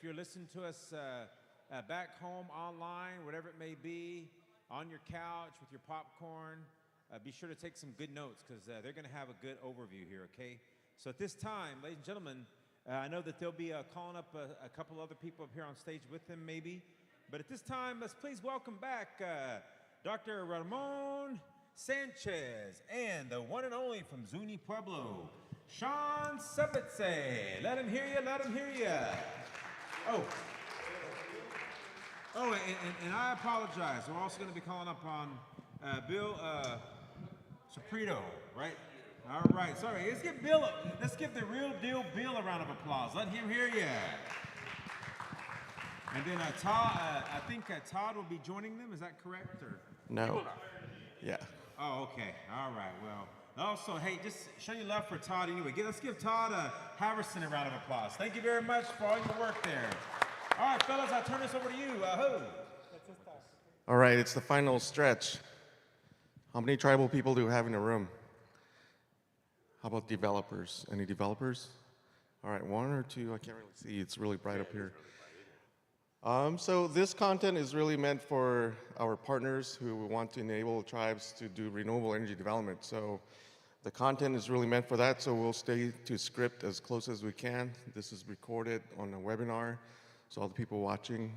if you're listening to us back home, online, whatever it may be, on your couch with your popcorn, be sure to take some good notes because they're going to have a good overview here, okay? So at this time, ladies and gentlemen, I know that they'll be calling up a couple other people up here on stage with them maybe. But at this time, let's please welcome back Dr. Ramon Sanchez and the one and only from Zuni Pueblo, Sean Sabitze. Let him hear you, let him hear you. And I apologize. We're also going to be calling up on Bill Saprito, right? All right, sorry. Let's give the real deal Bill a round of applause. Let him hear you. And then Todd, I think Todd will be joining them. Is that correct? Or? No. Yeah. Oh, okay. All right. Well, also, hey, just show your love for Todd anyway. Let's give Todd Haverson a round of applause. Thank you very much for all your work there. All right, fellas, I'll turn this over to you. All right, it's the final stretch. How many tribal people do we have in the room? How about developers? Any developers? All right, one or two. I can't really see. It's really bright up here. So this content is really meant for our partners who want to enable tribes to do renewable energy development. So the content is really meant for that, so we'll stay to script as close as we can. This is recorded on a webinar, so all the people watching.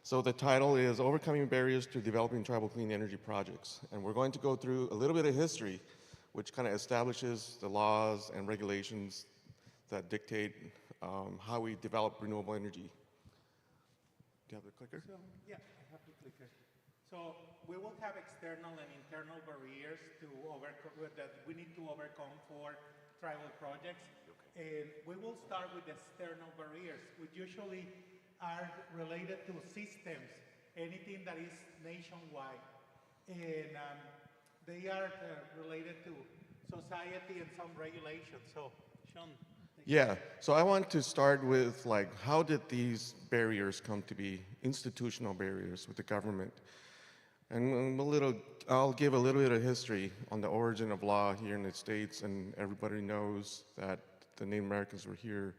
So the title is Overcoming Barriers to Developing Tribal Clean Energy Projects. And we're going to go through a little bit of history, which kind of establishes the laws and regulations that dictate how we develop renewable energy. Do you have the clicker? Yeah, I have the clicker. So we will have external and internal barriers that we need to overcome for tribal projects. Okay. And we will start with external barriers, which usually are related to systems, anything that is nationwide. And they are related to society and some regulations. So, Sean. Yeah, so I want to start with like, how did these barriers come to be, institutional barriers with the government? And I'll give a little bit of history on the origin of law here in the States, and everybody knows that the Native Americans were here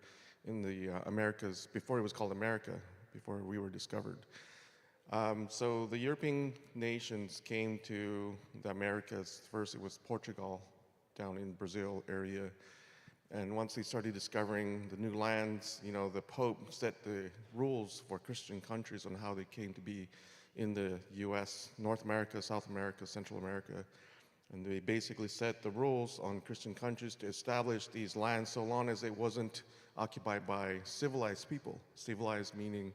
in the Americas before it was called America, before we were discovered. So the European nations came to the Americas. First it was Portugal down in Brazil area. And once they started discovering the new lands, you know, the Pope set the rules for Christian countries on how they came to be in the US, North America, South America, Central America. And they basically set the rules on Christian countries to establish these lands so long as it wasn't occupied by civilized people. Civilized meaning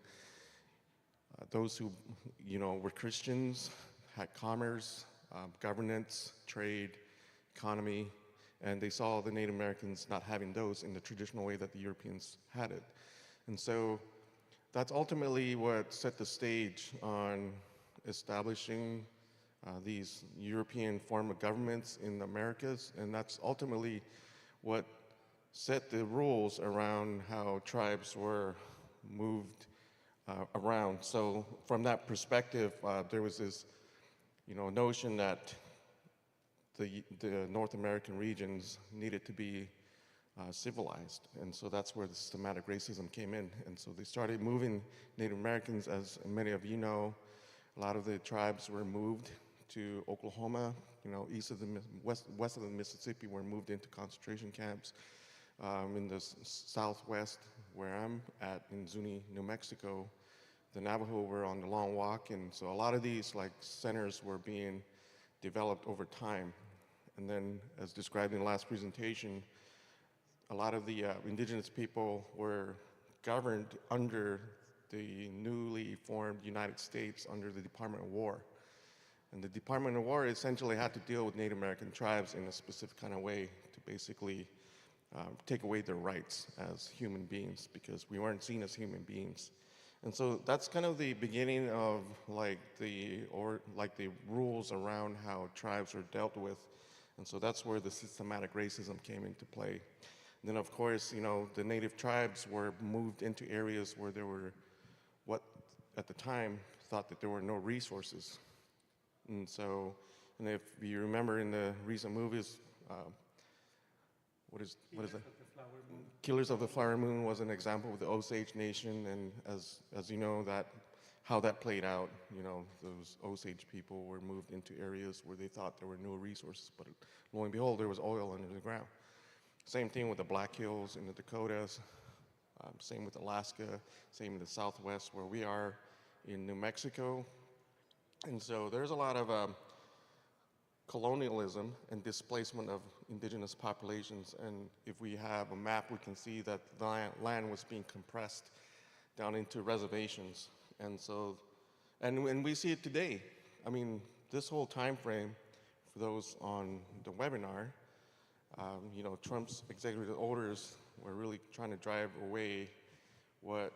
those who, you know, were Christians, had commerce, governance, trade, economy, and they saw the Native Americans not having those in the traditional way that the Europeans had it. And so that's ultimately what set the stage on establishing these European form of governments in the Americas, and that's ultimately what set the rules around how tribes were moved around. So from that perspective, there was this, you know, notion that the North American regions needed to be civilized, and so that's where the systematic racism came in. And so they started moving Native Americans, as many of you know. A lot of the tribes were moved to Oklahoma, you know, west of the Mississippi, were moved into concentration camps. In the southwest, where I'm at, in Zuni, New Mexico, the Navajo were on the Long Walk, and so a lot of these like centers were being developed over time. And then, as described in the last presentation, a lot of the indigenous people were governed under the newly formed United States under the Department of War. And the Department of War essentially had to deal with Native American tribes in a specific kind of way to basically take away their rights as human beings, because we weren't seen as human beings. And so that's kind of the beginning of like the rules around how tribes were dealt with. And so that's where the systematic racism came into play. And then of course, you know, the native tribes were moved into areas where there were what at the time thought that there were no resources. And so, and if you remember in the recent movies, what is that? Flower Moon. Killers of the Flower Moon was an example of the Osage Nation, and as you know, that how that played out. You know, those Osage people were moved into areas where they thought there were no resources, but lo and behold, there was oil under the ground. Same thing with the Black Hills in the Dakotas. Same with Alaska. Same in the Southwest where we are in New Mexico. And so there's a lot of colonialism and displacement of indigenous populations. And if we have a map, we can see that the land was being compressed down into reservations. And so, and we see it today. I mean, this whole time frame, for those on the webinar, you know, Trump's executive orders were really trying to drive away what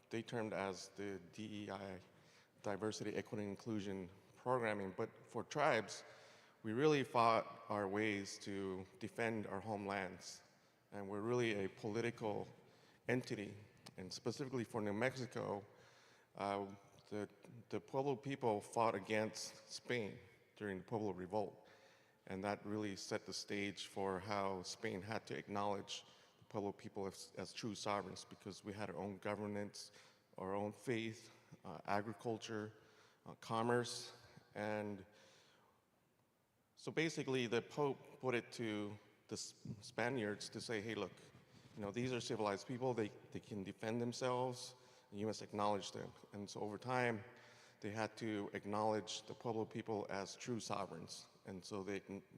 they termed as the DEI, diversity, equity, and inclusion programming. But for tribes, we really fought our ways to defend our homelands. And we're really a political entity. And specifically for New Mexico, the Pueblo people fought against Spain during the Pueblo Revolt. And that really set the stage for how Spain had to acknowledge the Pueblo people as true sovereigns, because we had our own governance, our own faith, agriculture, commerce. And so basically the Pope put it to the Spaniards to say, hey, look, you know, these are civilized people, they can defend themselves, and you must acknowledge them. And so over time, they had to acknowledge the Pueblo people as true sovereigns. And so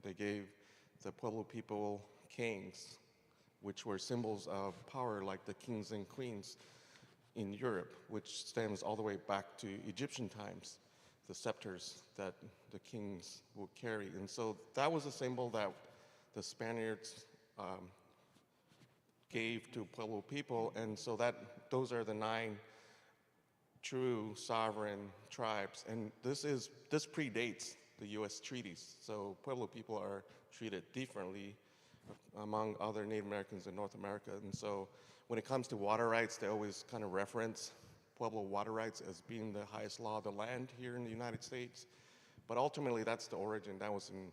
they gave the Pueblo people kings, which were symbols of power, like the kings and queens in Europe, which stems all the way back to Egyptian times, the scepters that the kings would carry. And so that was a symbol that the Spaniards gave to Pueblo people. And so those are the 9 true sovereign tribes. And this predates the US treaties. So Pueblo people are treated differently among other Native Americans in North America. And so when it comes to water rights, they always kind of reference Pueblo water rights as being the highest law of the land here in the United States. But ultimately, that's the origin. That was in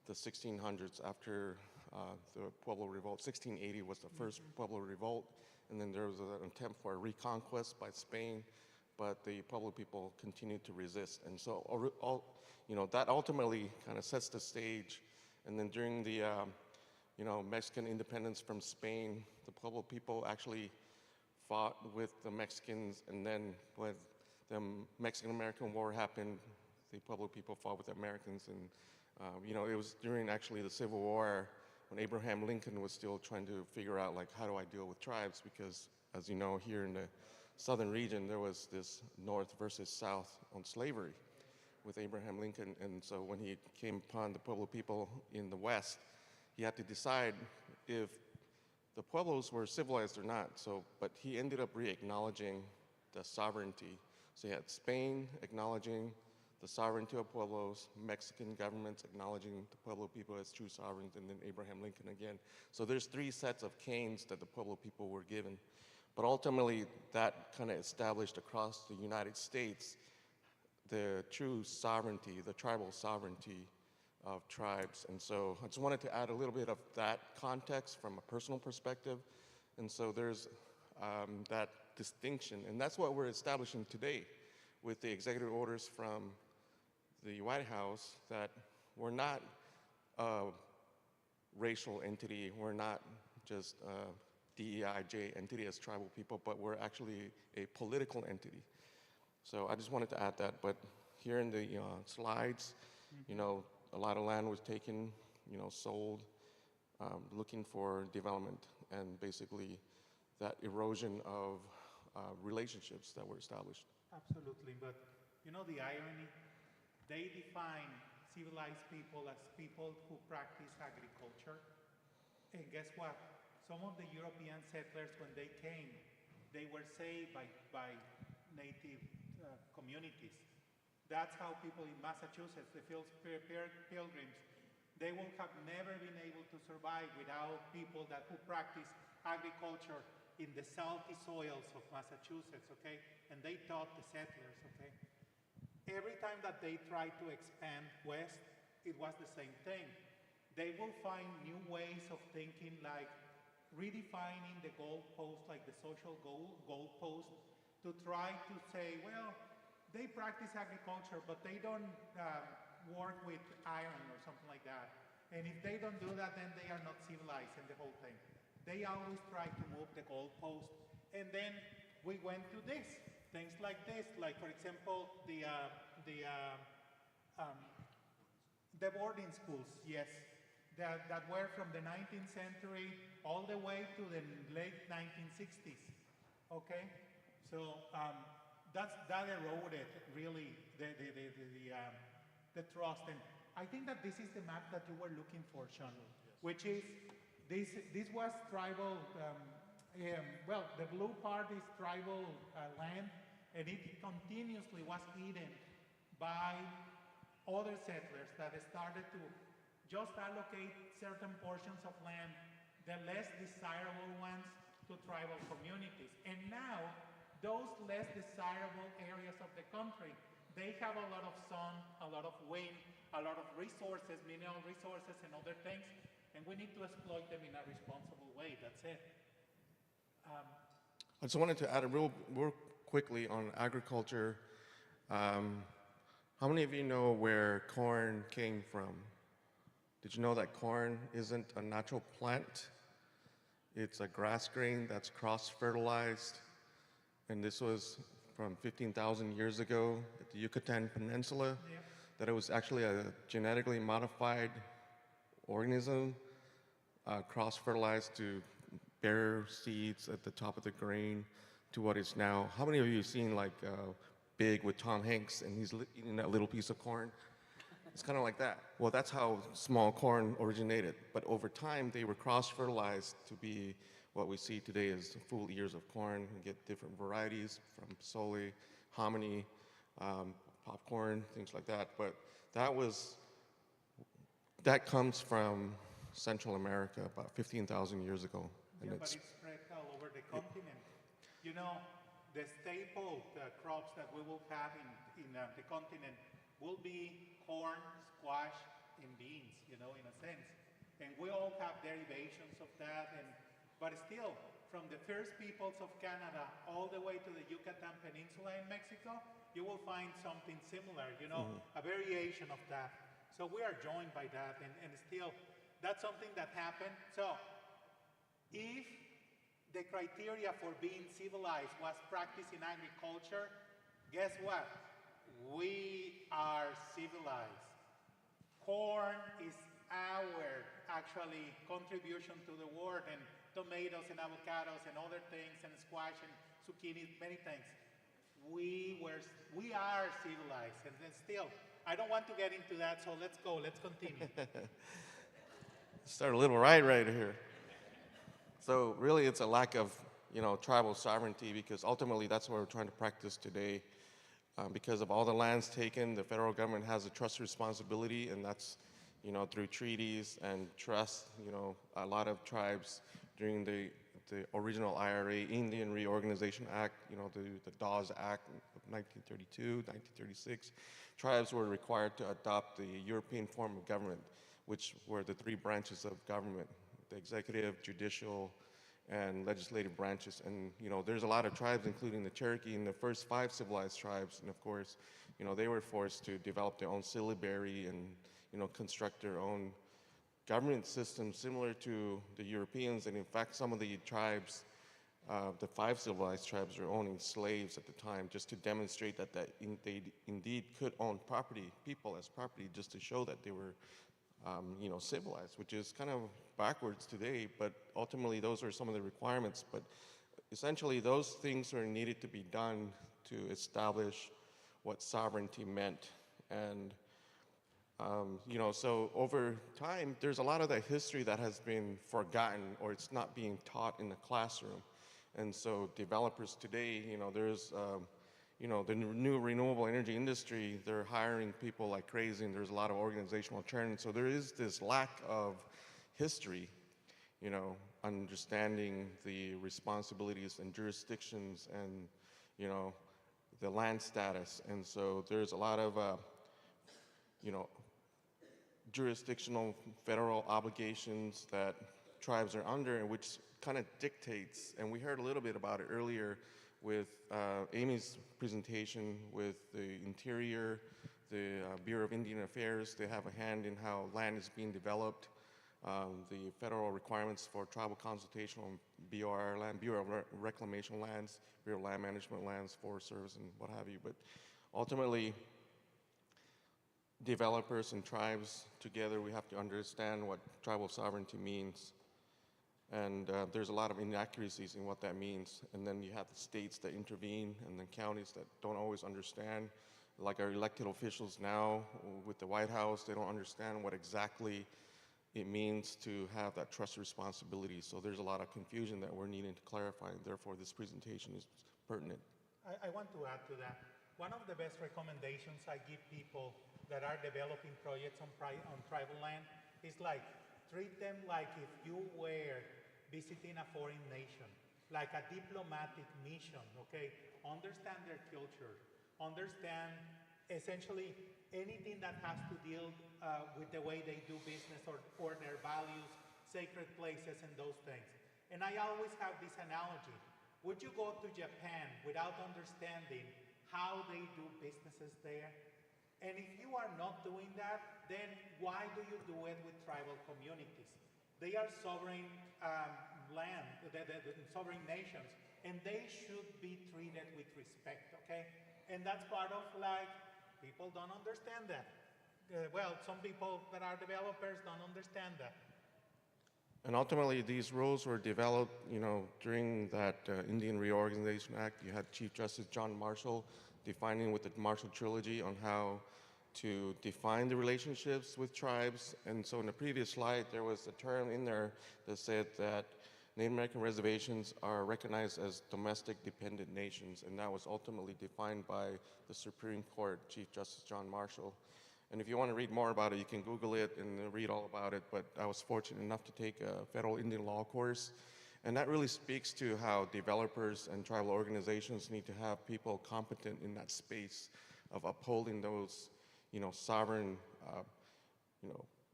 the 1600s after the Pueblo Revolt. 1680 was the first Pueblo Revolt, and then there was an attempt for a reconquest by Spain, but the Pueblo people continued to resist. And so, you know, that ultimately kind of sets the stage. And then during the, you know, Mexican independence from Spain, the Pueblo people actually fought with the Mexicans, and then when the Mexican-American War happened, the Pueblo people fought with the Americans. And you know, it was during actually the Civil War when Abraham Lincoln was still trying to figure out, like, how do I deal with tribes? Because, as you know, here in the southern region, there was this North versus South on slavery with Abraham Lincoln. And so when he came upon the Pueblo people in the West, he had to decide if the Pueblos were civilized or not. So, but he ended up re-acknowledging the sovereignty. So you had Spain acknowledging the sovereignty of Pueblos, Mexican governments acknowledging the Pueblo people as true sovereigns, and then Abraham Lincoln again. So there's 3 sets of canes that the Pueblo people were given. But ultimately, that kind of established across the United States the true sovereignty, the tribal sovereignty of tribes. And so I just wanted to add a little bit of that context from a personal perspective. And so there's that distinction, and that's what we're establishing today with the executive orders from the White House, that we're not a racial entity, we're not just a DEIJ entity as tribal people, but we're actually a political entity. So I just wanted to add that. But here in the slides, you know, a lot of land was taken, you know, sold, looking for development, and basically that erosion of relationships that were established. Absolutely, but you know the irony? They define civilized people as people who practice agriculture. And guess what? Some of the European settlers, when they came, they were saved by native communities. That's how people in Massachusetts, the pilgrims, they would have never been able to survive without people who practice agriculture in the salty soils of Massachusetts, okay? And they taught the settlers, okay? Every time that they tried to expand west, it was the same thing. They will find new ways of thinking, like redefining the goalpost, like the social goalpost, to try to say, well, they practice agriculture, but they don't work with iron or something like that. And if they don't do that, then they are not civilized in the whole thing. They always try to move the goalpost. And then we went to this, things like this, like for example, the boarding schools, yes, that were from the 19th century all the way to the late 1960s, okay? So that eroded really the trust. And I think that this is the map that you were looking for, Sean, which is, this was tribal, well, the blue part is tribal land, and it continuously was eaten by other settlers that started to just allocate certain portions of land, the less desirable ones, to tribal communities. And now, those less desirable areas of the country, they have a lot of sun, a lot of wind, a lot of resources, mineral resources and other things, and we need to exploit them in a responsible way. That's it. I just wanted to add real quickly on agriculture. How many of you know where corn came from? Did you know that corn isn't a natural plant? It's a grass grain that's cross-fertilized. And this was from 15,000 years ago at the Yucatan Peninsula, that it was actually a genetically modified organism, cross-fertilized to bear seeds at the top of the grain to what is now. How many of you have seen like Big with Tom Hanks and he's eating that little piece of corn? It's kind of like that. Well, that's how small corn originated. But over time, they were cross-fertilized to be what we see today as full ears of corn. We get different varieties from sole, hominy, popcorn, things like that. But that comes from Central America about 15,000 years ago. And yeah, but it's spread all over the continent. You know, the staple crops that we will have in the continent will be corn, squash, and beans, you know, in a sense. And we all have derivations of that, but still, from the first peoples of Canada all the way to the Yucatan Peninsula in Mexico, you will find something similar, you know, a variation of that. So we are joined by that, and still, that's something that happened. So, if the criteria for being civilized was practicing agriculture, guess what? We are civilized. Corn is our actually contribution to the world, and tomatoes and avocados and other things, and squash and zucchini, many things. We are civilized, and then still, I don't want to get into that, so let's go, let's continue. Start a little right here. So really, it's a lack of, tribal sovereignty, because ultimately that's what we're trying to practice today. Because of all the lands taken, the federal government has a trust responsibility, and that's, through treaties and trust. A lot of tribes during the original IRA, Indian Reorganization Act, the Dawes Act of 1932, 1936, tribes were required to adopt the European form of government, which were the three branches of government: the executive, judicial, and legislative branches. And there's a lot of tribes, including the Cherokee and the first 5 civilized tribes. And of course, they were forced to develop their own syllabary and construct their own government system similar to the Europeans. And in fact, some of the tribes, the 5 civilized tribes, were owning slaves at the time, just to demonstrate that they indeed could own property, people as property, just to show that they were civilized, which is kind of backwards today, but ultimately those are some of the requirements. But essentially those things are needed to be done to establish what sovereignty meant. And so over time, there's a lot of that history that has been forgotten, or it's not being taught in the classroom. And so developers today, there's the new renewable energy industry, they're hiring people like crazy, and there's a lot of organizational churn. So there is this lack of history, understanding the responsibilities and jurisdictions and, the land status. And so there's a lot of, jurisdictional federal obligations that tribes are under, in which kind of dictates, and we heard a little bit about it earlier with Amy's presentation with the Interior, the Bureau of Indian Affairs. They have a hand in how land is being developed, the federal requirements for tribal consultation on BOR land, Bureau of Reclamation lands, Bureau of Land Management lands, Forest Service, and what have you. But ultimately, developers and tribes together, we have to understand what tribal sovereignty means. And there's a lot of inaccuracies in what that means. And then you have the states that intervene and then counties that don't always understand. Like our elected officials now with the White House, they don't understand what exactly it means to have that trust responsibility. So there's a lot of confusion that we're needing to clarify, and therefore this presentation is pertinent. I want to add to that. One of the best recommendations I give people that are developing projects on tribal land is like, treat them like if you were visiting a foreign nation, like a diplomatic mission, okay? Understand their culture, understand essentially anything that has to deal with the way they do business or their values, sacred places and those things. And I always have this analogy. Would you go to Japan without understanding how they do businesses there? And if you are not doing that, then why do you do it with tribal communities? They are sovereign land, the sovereign nations, and they should be treated with respect, okay? And that's part of like, people don't understand that. Well, some people that are developers don't understand that. And ultimately, these rules were developed, during that Indian Reorganization Act. You had Chief Justice John Marshall defining with the Marshall Trilogy on how to define the relationships with tribes. And so in the previous slide, there was a term in there that said that Native American reservations are recognized as domestic dependent nations, and that was ultimately defined by the Supreme Court, Chief Justice John Marshall. And if you want to read more about it, you can Google it and read all about it, but I was fortunate enough to take a federal Indian law course, and that really speaks to how developers and tribal organizations need to have people competent in that space of upholding those, sovereign,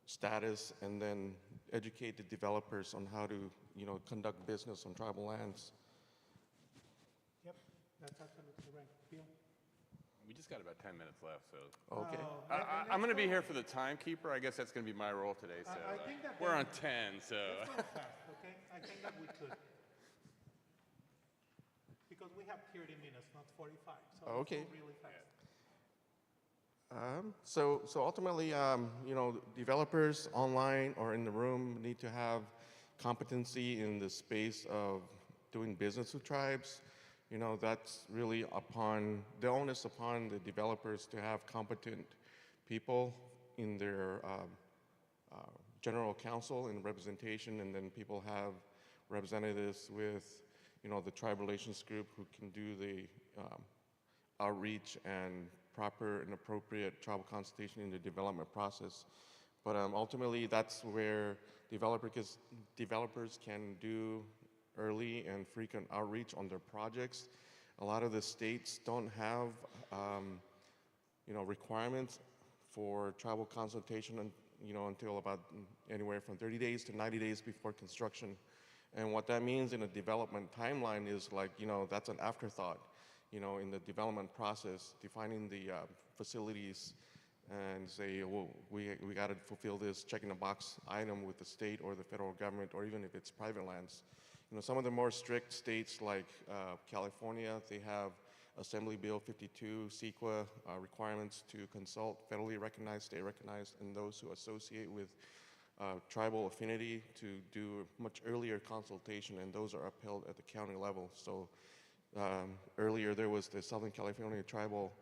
status, and then educate the developers on how to, conduct business on tribal lands. Yep, that's absolutely right. Bill? We just got about 10 minutes left, so. Okay. I'm going to be here for the timekeeper. I guess that's going to be my role today. So I think that we're on 10, so. Let's go fast, okay? I think that we could. Because we have 30 minutes, not 45. So Okay. let's go really fast. So ultimately, developers online or in the room need to have competency in the space of doing business with tribes. That's really the onus upon the developers to have competent people in their general counsel and representation, and then people have representatives with, the tribe relations group who can do the outreach and proper and appropriate tribal consultation in the development process. But ultimately, that's where developers can do early and frequent outreach on their projects. A lot of the states don't have, requirements for tribal consultation, until about anywhere from 30 days to 90 days before construction. And what that means in a development timeline is like, that's an afterthought, in the development process, defining the facilities and say, well, we got to fulfill this check in the box item with the state or the federal government, or even if it's private lands. Some of the more strict states like California, they have Assembly Bill 52, CEQA requirements to consult federally recognized, state recognized, and those who associate with tribal affinity to do much earlier consultation, and those are upheld at the county level. So earlier there was the Southern California tribal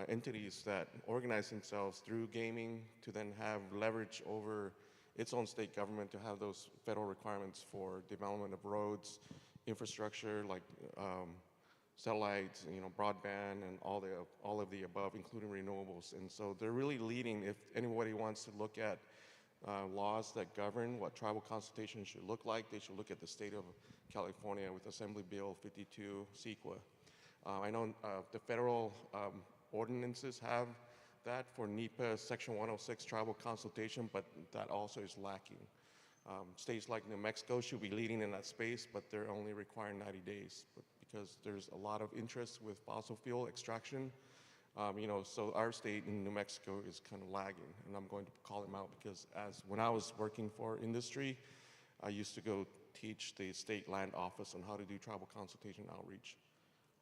entities that organized themselves through gaming to then have leverage over its own state government to have those federal requirements for development of roads, infrastructure like satellites, broadband, and all of the above, including renewables. And so they're really leading. If anybody wants to look at laws that govern what tribal consultation should look like, they should look at the state of California with Assembly Bill 52, CEQA. I know the federal ordinances have that for NEPA Section 106 tribal consultation, but that also is lacking. States like New Mexico should be leading in that space, but they're only requiring 90 days. But because there's a lot of interest with fossil fuel extraction, so our state in New Mexico is kind of lagging, and I'm going to call them out because when I was working for industry, I used to go teach the state land office on how to do tribal consultation outreach.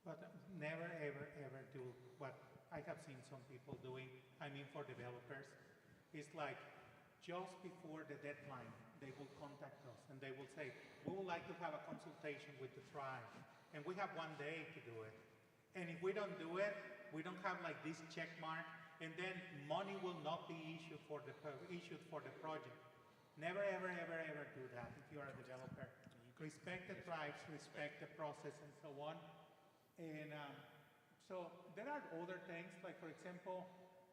But never, ever, ever do what I have seen some people doing, I mean for developers, it's like just before the deadline, they will contact us and they will say, we would like to have a consultation with the tribe, and we have 1 day to do it. And if we don't do it, we don't have like this check mark, and then money will not be issued for the project. Never, ever, ever, ever do that if you are a developer. Respect the tribes, respect the process, and so on. And so there are other things, like for example,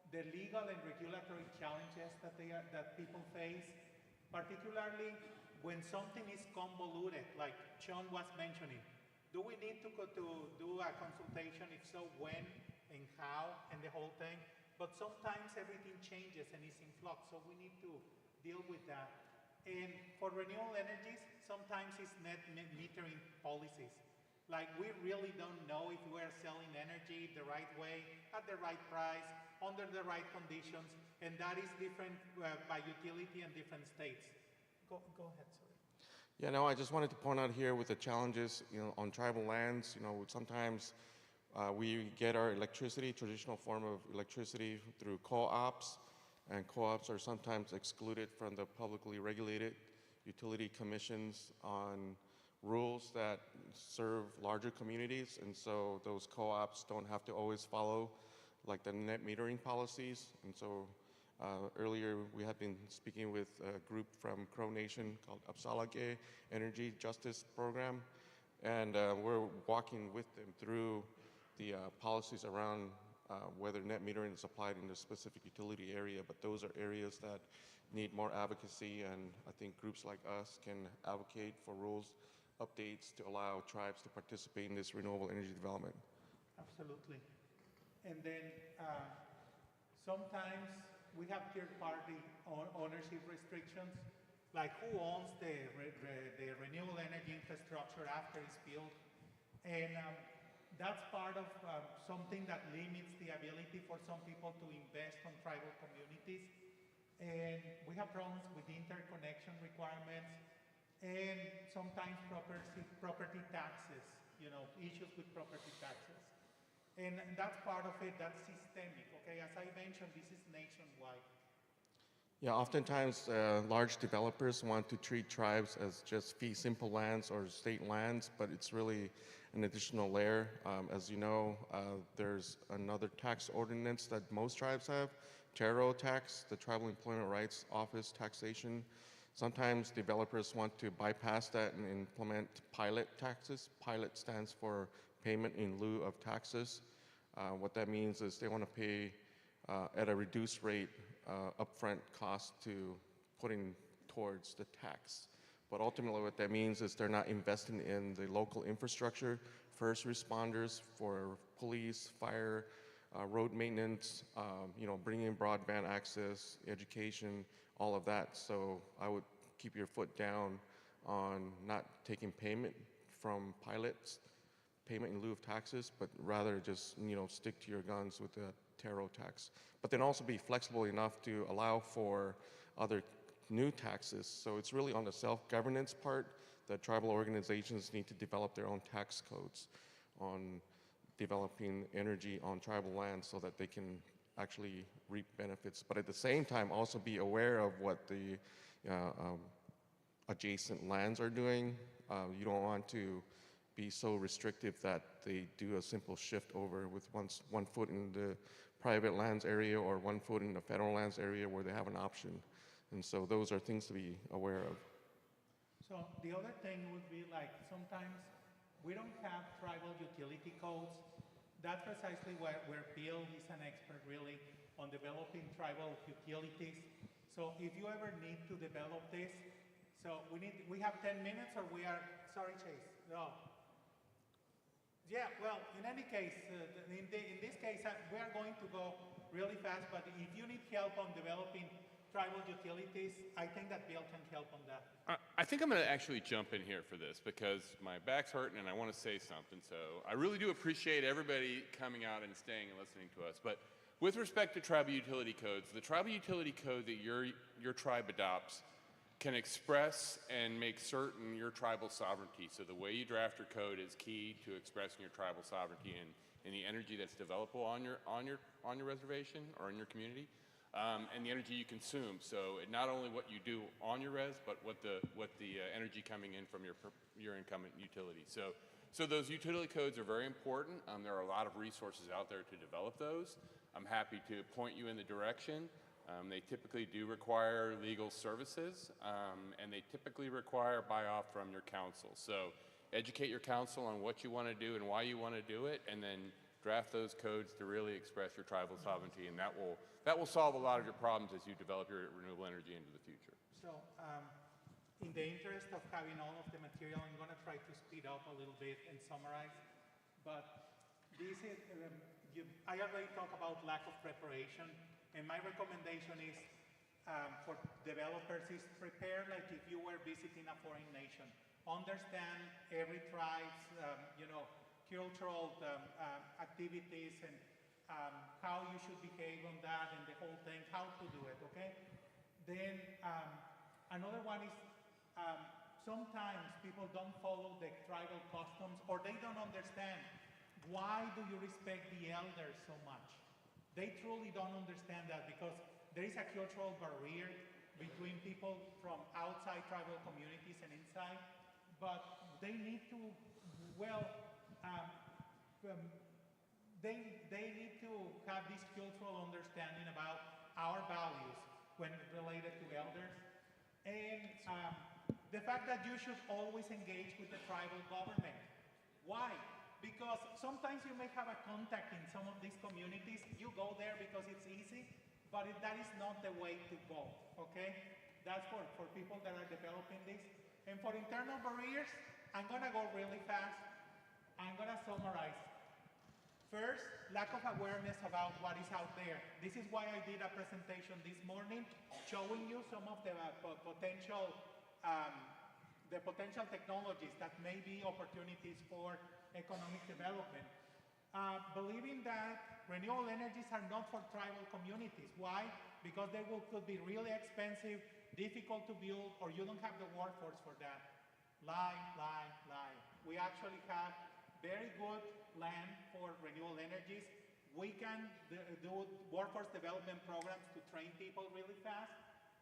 the legal and regulatory challenges that people face, particularly when something is convoluted, like Sean was mentioning. Do we need to do a consultation? If so, when and how, and the whole thing? But sometimes everything changes and is in flux, so we need to deal with that. And for renewable energies, sometimes it's net metering policies. Like we really don't know if we are selling energy the right way, at the right price, under the right conditions, and that is different by utility and different states. Go ahead, sorry. Yeah, no, I just wanted to point out here with the challenges, on tribal lands, sometimes we get our electricity, traditional form of electricity, through co-ops, and co-ops are sometimes excluded from the publicly regulated utility commissions on rules that serve larger communities, and so those co-ops don't have to always follow like the net metering policies. And so earlier we had been speaking with a group from Crow Nation called Apsalage Energy Justice Program, and we're walking with them through the policies around whether net metering is applied in a specific utility area, but those are areas that need more advocacy, and I think groups like us can advocate for rules updates to allow tribes to participate in this renewable energy development. Absolutely. And then sometimes we have third-party ownership restrictions, like who owns the renewable energy infrastructure after it's built. And that's part of something that limits the ability for some people to invest on tribal communities. And we have problems with interconnection requirements and sometimes property taxes, issues with property taxes. And that's part of it, that's systemic, okay? As I mentioned, this is nationwide. Yeah, oftentimes large developers want to treat tribes as just fee simple lands or state lands, but it's really an additional layer. As you know, there's another tax ordinance that most tribes have, TERO tax, the Tribal Employment Rights Office taxation. Sometimes developers want to bypass that and implement pilot taxes. Pilot stands for payment in lieu of taxes. What that means is they want to pay at a reduced rate upfront cost to putting towards the tax. But ultimately what that means is they're not investing in the local infrastructure, first responders for police, fire, road maintenance, bringing broadband access, education, all of that. So I would keep your foot down on not taking payment from pilots, payment in lieu of taxes, but rather just stick to your guns with the TERO tax. But then also be flexible enough to allow for other new taxes. So it's really on the self-governance part that tribal organizations need to develop their own tax codes on developing energy on tribal land so that they can actually reap benefits. But at the same time, also be aware of what the adjacent lands are doing. You don't want to be so restrictive that they do a simple shift over with one foot in the private lands area or 1 foot in the federal lands area where they have an option. And so those are things to be aware of. So the other thing would be like sometimes we don't have tribal utility codes. That's precisely where Bill is an expert really on developing tribal utilities. So if you ever need to develop this, so we have 10 minutes or sorry Chase, no. Yeah, well, in any case, in this case, we are going to go really fast, but if you need help on developing tribal utilities, I think that Bill can help on that. I think I'm going to actually jump in here for this because my back's hurting and I want to say something. So I really do appreciate everybody coming out and staying and listening to us. But with respect to tribal utility codes, the tribal utility code that your tribe adopts can express and make certain your tribal sovereignty. So the way you draft your code is key to expressing your tribal sovereignty and the energy that's developable on your reservation or in your community. And the energy you consume. So not only what you do on your res, but what the energy coming in from your incumbent utility. So those utility codes are very important. There are a lot of resources out there to develop those. I'm happy to point you in the direction. They typically do require legal services, and they typically require buy-off from your council. So educate your council on what you want to do and why you want to do it, and then draft those codes to really express your tribal sovereignty, and that will solve a lot of your problems as you develop your renewable energy into the future. So, in the interest of having all of the material, I'm going to try to speed up a little bit and summarize. But this is, I already talked about lack of preparation, and my recommendation is for developers is prepare like if you were visiting a foreign nation. Understand every tribe's, cultural activities and how you should behave on that and the whole thing, how to do it, okay? Then another one is sometimes people don't follow the tribal customs or they don't understand why do you respect the elders so much. They truly don't understand that because there is a cultural barrier between people from outside tribal communities and inside, but they need to, they need to have this cultural understanding about our values when related to elders. And the fact that you should always engage with the tribal government. Why? Because sometimes you may have a contact in some of these communities. You go there because it's easy, but that is not the way to go, okay? That's for people that are developing this. And for internal barriers, I'm gonna go really fast. I'm gonna summarize. First, lack of awareness about what is out there. This is why I did a presentation this morning showing you some of the potential technologies that may be opportunities for economic development. Believing that renewable energies are not for tribal communities. Why? Because they could be really expensive, difficult to build, or you don't have the workforce for that. Lie, lie, lie. We actually have very good land for renewable energies. We can do workforce development programs to train people really fast,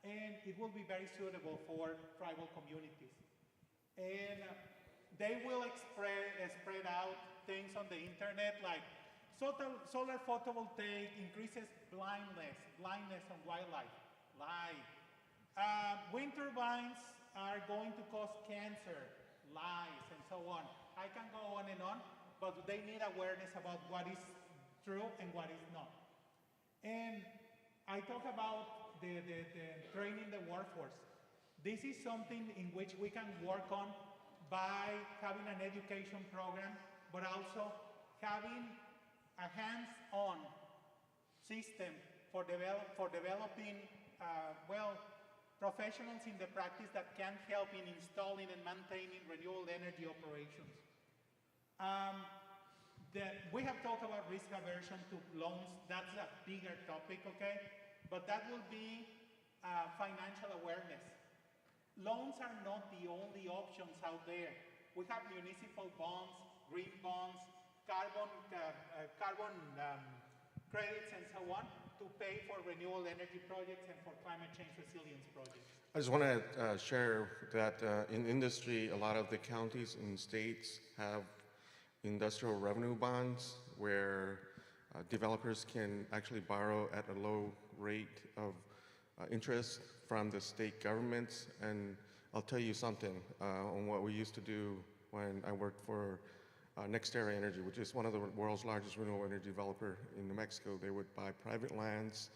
and it will be very suitable for tribal communities. And they will spread out things on the internet like solar photovoltaic increases blindness on wildlife. Lie. Wind turbines are going to cause cancer. Lies, and so on. I can go on and on, but they need awareness about what is true and what is not. And I talk about the training the workforce. This is something in which we can work on by having an education program, but also having a hands-on system for developing, professionals in the practice that can help in installing and maintaining renewable energy operations. We have talked about risk aversion to loans. That's a bigger topic, okay? But that will be financial awareness. Loans are not the only options out there. We have municipal bonds, green bonds, carbon credits, and so on, to pay for renewable energy projects and for climate change resilience projects. I just want to share that in industry, a lot of the counties and states have industrial revenue bonds where developers can actually borrow at a low rate of interest from the state governments. And I'll tell you something on what we used to do when I worked for NextEra Energy, which is one of the world's largest renewable energy developer in New Mexico. They would buy private lands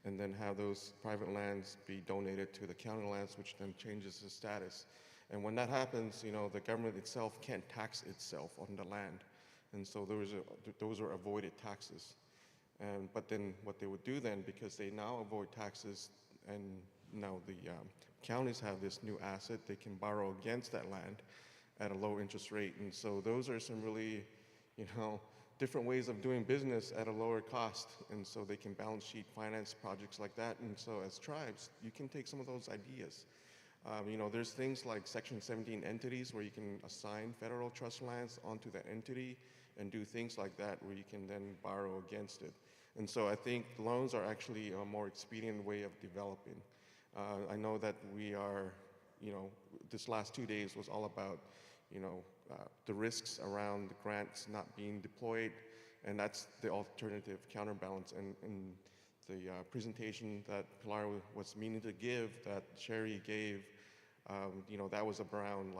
and then have those private lands be donated to the county lands, which then changes the status. And when that happens, the government itself can't tax itself on the land. And so those are avoided taxes. But then what they would do then, because they now avoid taxes, And now the counties have this new asset. They can borrow against that land at a low interest rate. And so those are some really, different ways of doing business at a lower cost. And so they can balance sheet finance projects like that. And so as tribes, you can take some of those ideas. There's things like Section 17 entities where you can assign federal trust lands onto that entity and do things like that where you can then borrow against it. And so I think loans are actually a more expedient way of developing. I know that we are, this last 2 days was all about, the risks around the grants not being deployed, and that's the alternative counterbalance. And the presentation that Pilar was meaning to give, that Sherry gave, that was around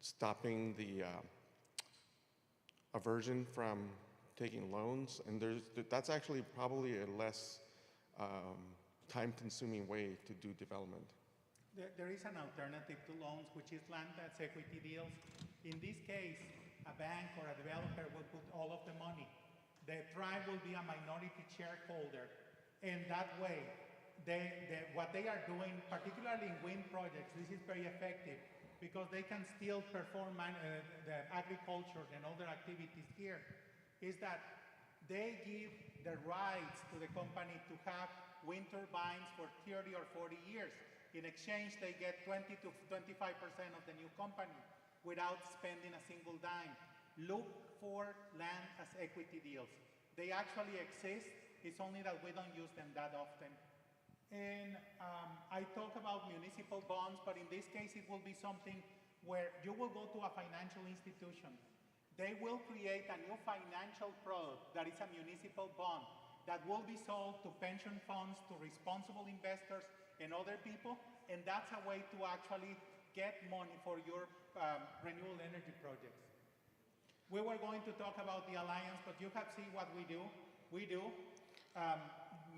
stopping the aversion from taking loans, and that's actually probably a less time-consuming way to do development. There is an alternative to loans, which is land tax equity deals. In this case, a bank or a developer will put all of the money. The tribe will be a minority shareholder, and that way, what they are doing, particularly in wind projects, this is very effective because they can still perform the agriculture and other activities here, is that they give the rights to the company to have wind turbines for 30 or 40 years. In exchange, they get 20 to 25% of the new company without spending a single dime. Look for land as equity deals. They actually exist. It's only that we don't use them that often. And I talk about municipal bonds, but in this case, it will be something where you will go to a financial institution. They will create a new financial product that is a municipal bond that will be sold to pension funds, to responsible investors, and other people, and that's a way to actually get money for your renewable energy projects. We were going to talk about the alliance, but you have seen what we do. We do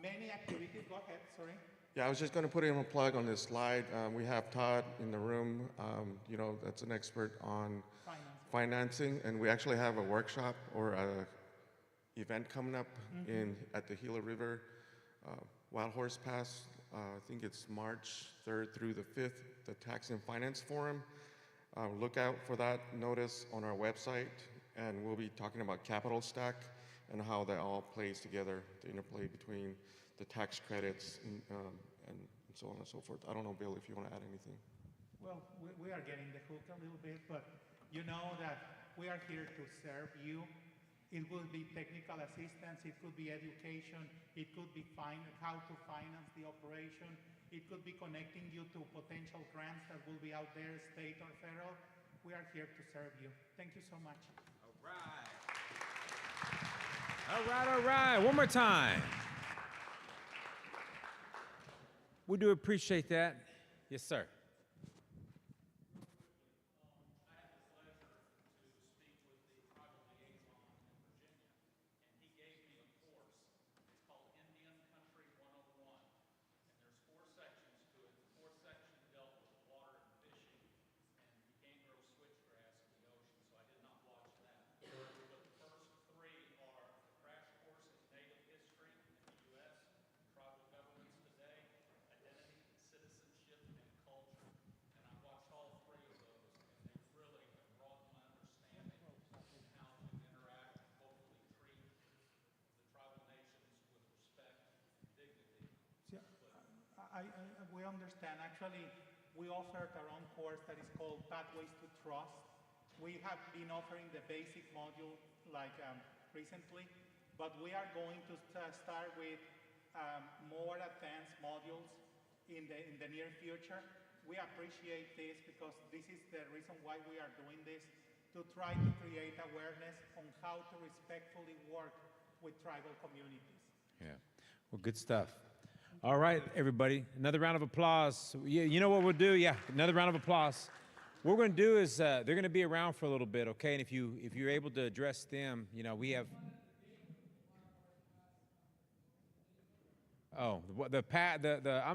many activities. Go ahead, sorry. Yeah, I was just going to put in a plug on this slide. We have Todd in the room, that's an expert on financing, and we actually have a workshop or a event coming up at the Gila River Wild Horse Pass. I think it's March 3rd through the 5th, the Tax and Finance Forum. Look out for that notice on our website, and we'll be talking about capital stack and how that all plays together, the interplay between the tax credits and so on and so forth. I don't know, Bill, if you want to add anything. Well, we are getting the hook a little bit, but you know that we are here to serve you. It will be technical assistance, it could be education, it could be how to finance the operation, it could be connecting you to potential grants that will be out there, state or federal. We are here to serve you. Thank you so much. All right. All right, all right. One more time. We do appreciate that. Yes, sir. We understand. Actually, we offered our own course that is called Pathways to Trust. We have been offering the basic module recently, but we are going to start with more advanced modules in the near future. We appreciate this because this is the reason why we are doing this, to try to create awareness on how to respectfully work with tribal communities. Yeah, well, good stuff. All right, everybody, another round of applause. You know what we'll do? Yeah, another round of applause. What we're going to do is they're going to be around for a little bit, okay? And if you're able to address them, we have. Oh,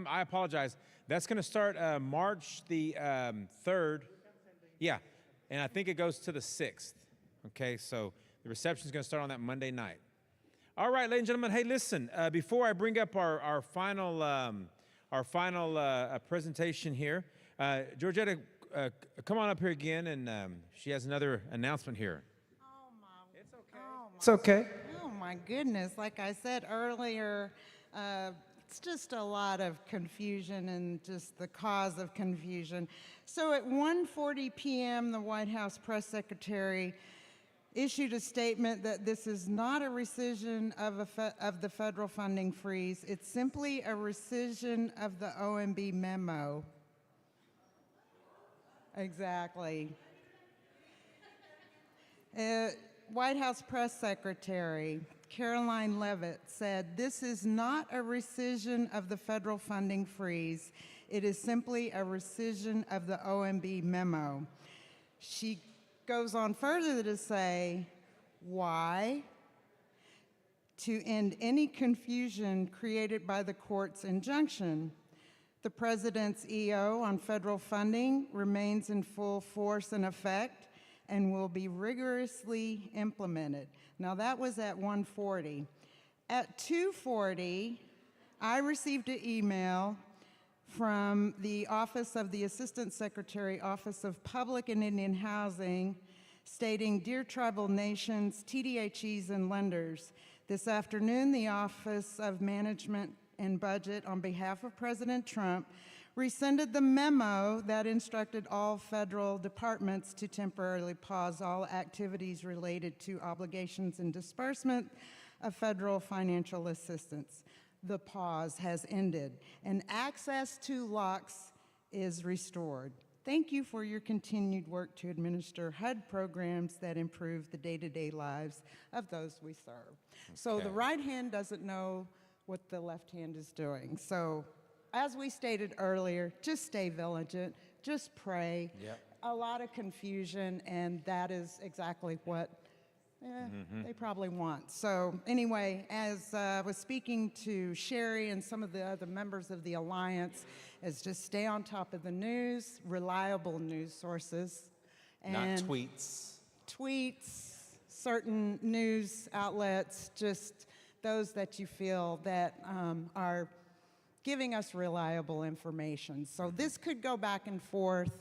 I apologize. That's going to start March the 3rd. Yeah, and I think it goes to the 6th. Okay, so the reception is going to start on that Monday night. All right, ladies and gentlemen. Hey, listen. Before I bring up our final presentation here, Georgetta, come on up here again, and she has another announcement here. Oh my! It's okay. It's okay. Oh my goodness! Like I said earlier, it's just a lot of confusion and just the cause of confusion. So at 1:40 p.m., the White House press secretary issued a statement that this is not a rescission of the federal funding freeze. It's simply a rescission of the OMB memo. Exactly. White House press secretary Caroline Leavitt said, "This is not a rescission of the federal funding freeze. It is simply a rescission of the OMB memo." She goes on further to say, why? To end any confusion created by the court's injunction. The president's EO on federal funding remains in full force and effect and will be rigorously implemented. Now that was at 1:40. At 2:40, I received an email from the Office of the Assistant Secretary, Office of Public and Indian Housing, stating, "Dear tribal nations, TDHEs, and lenders, this afternoon the Office of Management and Budget, on behalf of President Trump, rescinded the memo that instructed all federal departments to temporarily pause all activities related to obligations and disbursement of federal financial assistance. The pause has ended, and access to locks is restored. Thank you for your continued work to administer HUD programs that improve the day-to-day lives of those we serve." So the right hand doesn't know what the left hand is doing. So as we stated earlier, just stay vigilant, just pray. Yep. A lot of confusion, and that is exactly what they probably want. So anyway, as I was speaking to Sherry and some of the other members of the Alliance, is just stay on top of the news, reliable news sources. Not And tweets. certain news outlets, just those that you feel that are giving us reliable information. So this could go back and forth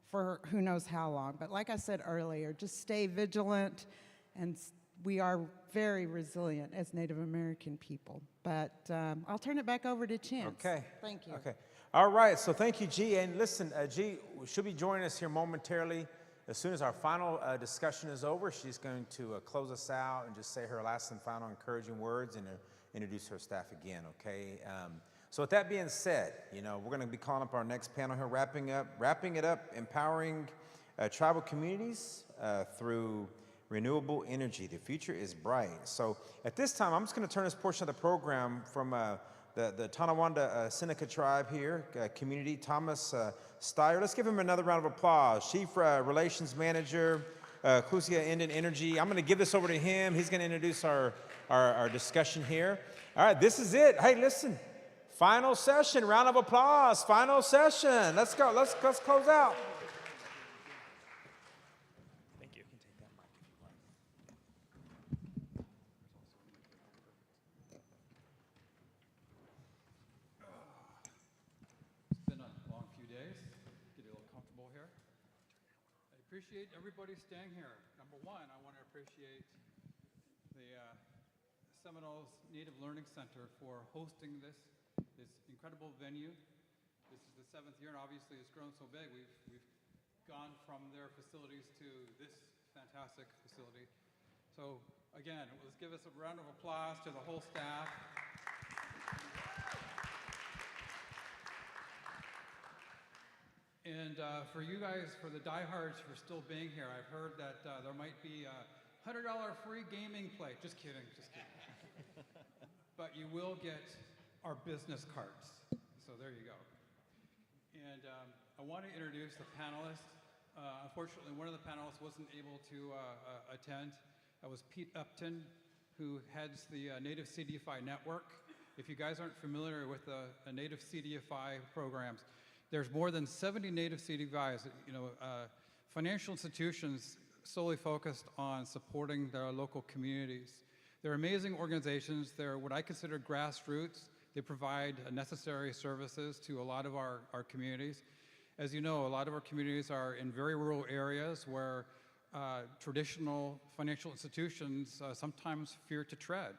for who knows how long. But like I said earlier, just stay vigilant, and we are very resilient as Native American people. But I'll turn it back over to Chance. Okay. Thank you. Okay. All right. So thank you, G. And listen, G should be joining us here momentarily. As soon as our final discussion is over, she's going to close us out and just say her last and final encouraging words and introduce her staff again. Okay. So with that being said, we're going to be calling up our next panel here, wrapping it up, empowering tribal communities through renewable energy. The future is bright. So at this time, I'm just going to turn this portion of the program from the Tonawanda Seneca tribe here, community, Thomas Steyer. Let's give him another round of applause. Chief Relations Manager, Clusia Indian Energy. I'm going to give this over to him. He's going to introduce our discussion here. All right, this is it. Hey, listen. Final session, round of applause. Final session. Let's go. Let's close out. Thank you. You can take that mic if you like. It's been a long few days. Get a little comfortable here. I appreciate everybody staying here. Number one, I want to appreciate the Seminole's Native Learning Center for hosting this incredible venue. This is the 7th year, and obviously it's grown so big. We've gone from their facilities to this fantastic facility. So again, let's give us a round of applause to the whole staff. And for you guys, for the diehards, for still being here, I've heard that there might be a $100 free gaming plate. Just kidding, just kidding. But you will get our business cards. So there you go. And I want to introduce the panelists. Unfortunately, one of the panelists wasn't able to attend. That was Pete Upton, who heads the Native CDFI network. If you guys aren't familiar with the Native CDFI programs, there's more than 70 Native CDFIs, financial institutions solely focused on supporting their local communities They're amazing organizations. They're what I consider grassroots. They provide necessary services to a lot of our communities. As you know, a lot of our communities are in very rural areas where traditional financial institutions sometimes fear to tread,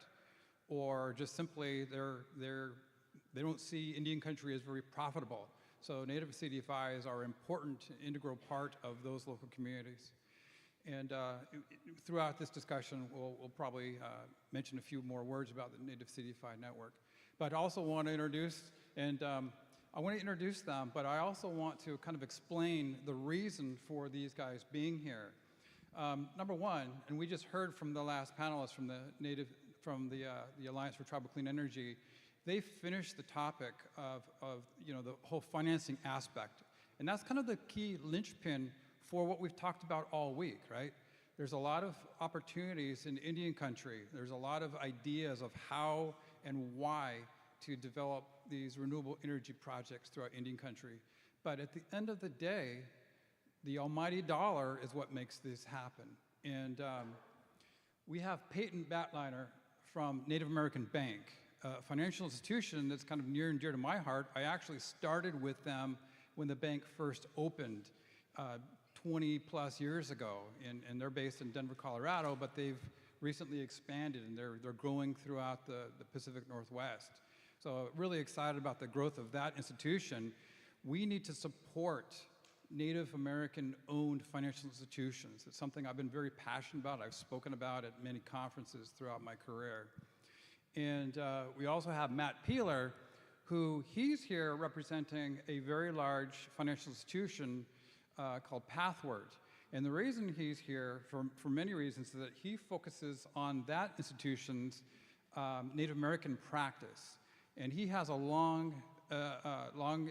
or just simply they don't see Indian country as very profitable. So native CDFIs are an important, integral part of those local communities. And throughout this discussion, we'll probably mention a few more words about the Native CDFI network. But I also want to introduce, I want to introduce them, but I also want to kind of explain the reason for these guys being here. Number one, and we just heard from the last panelist from the Alliance for Tribal Clean Energy, they finished the topic of the whole financing aspect. And that's kind of the key linchpin for what we've talked about all week, right? There's a lot of opportunities in Indian country. There's a lot of ideas of how and why to develop these renewable energy projects throughout Indian country. But at the end of the day, the almighty dollar is what makes this happen. And we have Peyton Batliner from Native American Bank, a financial institution that's kind of near and dear to my heart. I actually started with them when the bank first opened 20 plus years ago, and they're based in Denver, Colorado, but they've recently expanded and they're growing throughout the Pacific Northwest. So really excited about the growth of that institution. We need to support Native American-owned financial institutions. It's something I've been very passionate about. I've spoken about at many conferences throughout my career. And we also have Matt Peeler, who he's here representing a very large financial institution called Pathward. And the reason he's here, for many reasons, is that he focuses on that institution's Native American practice. And he has a long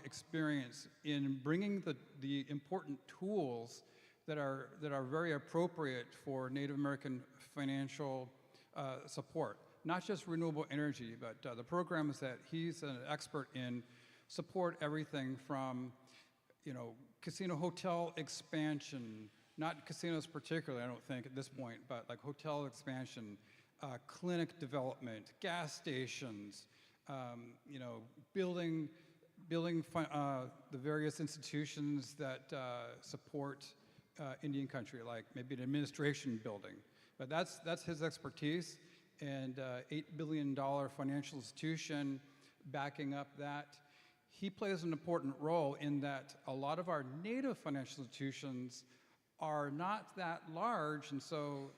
experience in bringing the important tools that are very appropriate for Native American financial support. Not just renewable energy, but the programs that he's an expert in support everything from, casino hotel expansion, not casinos particularly, I don't think at this point, but like hotel expansion, clinic development, gas stations, building the various institutions that support Indian country, like maybe an administration building. But that's his expertise, and $8 billion financial institution backing up that. He plays an important role in that a lot of our native financial institutions are not that large, and so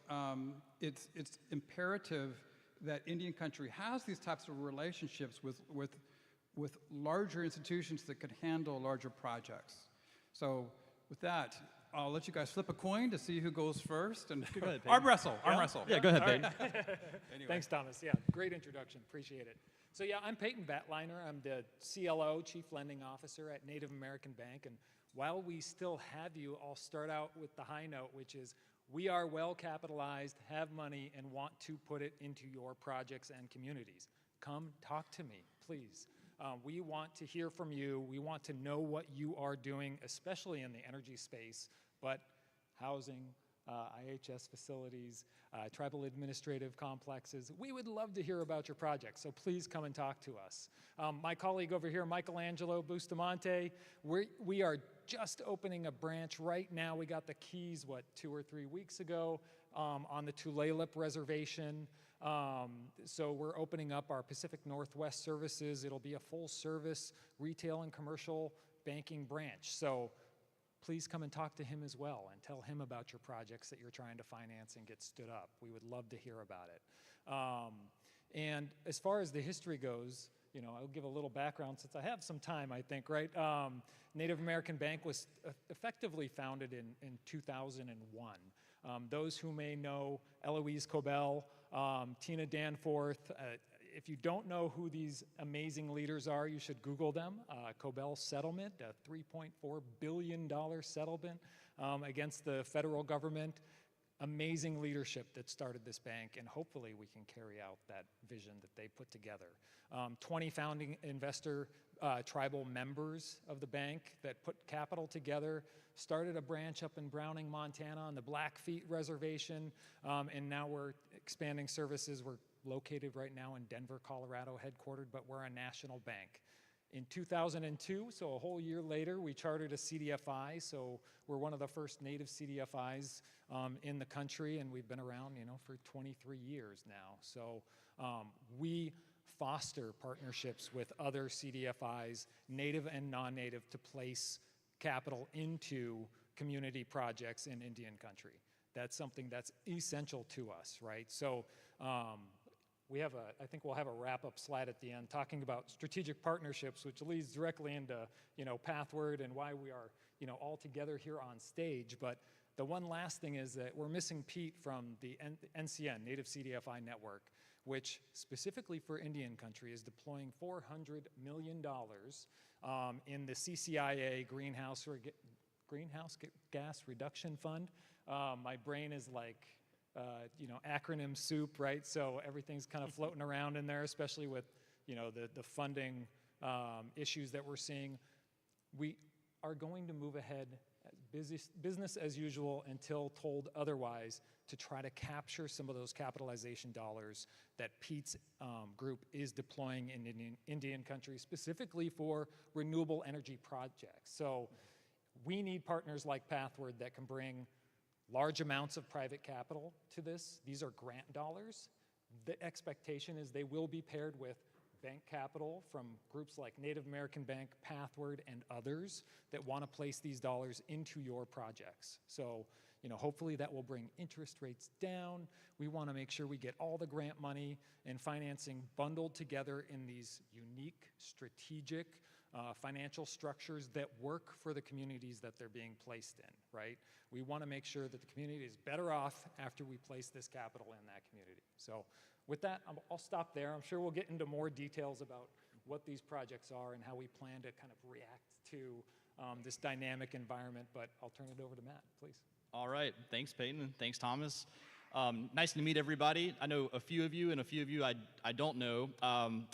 it's imperative that Indian country has these types of relationships with larger institutions that could handle larger projects. So with that, I'll let you guys flip a coin to see who goes first, and Go ahead, arm wrestle, arm wrestle. Yeah, go ahead, Peyton. Anyway. Thanks, Thomas. Yeah, great introduction. Appreciate it. So yeah, I'm Peyton Batliner. I'm the CLO, Chief Lending Officer at Native American Bank. And while we still have you, I'll start out with the high note, which is we are well capitalized, have money, and want to put it into your projects and communities. Come talk to me, please. We want to hear from you. We want to know what you are doing, especially in the energy space, but housing, IHS facilities, tribal administrative complexes. We would love to hear about your projects, so please come and talk to us. My colleague over here, Michelangelo Bustamante, we are just opening a branch right now. We got the keys, 2 or 3 weeks ago, on the Tulalip Reservation. So we're opening up our Pacific Northwest services. It'll be a full-service retail and commercial banking branch. So please come and talk to him as well and tell him about your projects that you're trying to finance and get stood up. We would love to hear about it. And as far as the history goes, I'll give a little background since I have some time, I think, right? Native American Bank was effectively founded in 2001. Those who may know Eloise Cobell, Tina Danforth, if you don't know who these amazing leaders are, you should Google them. Cobell settlement, a $3.4 billion settlement against the federal government. amazing leadership that started this bank, and hopefully we can carry out that vision that they put together. 20 founding investor tribal members of the bank that put capital together, started a branch up in Browning, Montana on the Blackfeet Reservation, and now we're expanding services. We're located right now in Denver, Colorado, headquartered, but we're a national bank. In 2002, so a whole year later, we chartered a CDFI, so we're one of the first native CDFIs in the country, and we've been around, for 23 years now. So we foster partnerships with other CDFIs, native and non-native, to place capital into community projects in Indian country. That's something that's essential to us, right? So I think we'll have a wrap-up slide at the end talking about strategic partnerships, which leads directly into, Pathward and why we are, all together here on stage. But the one last thing is that we're missing Pete from the NCN, Native CDFI Network, which specifically for Indian country is deploying $400 million in the CCIA Greenhouse Gas Reduction Fund. My brain is like, acronym soup, right? So everything's kind of floating around in there, especially with, the funding issues that we're seeing. We are going to move ahead business as usual until told otherwise to try to capture some of those capitalization dollars that Pete's group is deploying in Indian country, specifically for renewable energy projects. So we need partners like Pathward that can bring large amounts of private capital to this. These are grant dollars. The expectation is they will be paired with bank capital from groups like Native American Bank, Pathward, and others that want to place these dollars into your projects. So, hopefully that will bring interest rates down. We want to make sure we get all the grant money and financing bundled together in these unique, strategic financial structures that work for the communities that they're being placed in, right? We want to make sure that the community is better off after we place this capital in that community. So with that, I'll stop there. I'm sure we'll get into more details about what these projects are and how we plan to kind of react to this dynamic environment, but I'll turn it over to Matt, please. All right, thanks Peyton, thanks Thomas. Nice to meet everybody. I know a few of you and a few of you I don't know.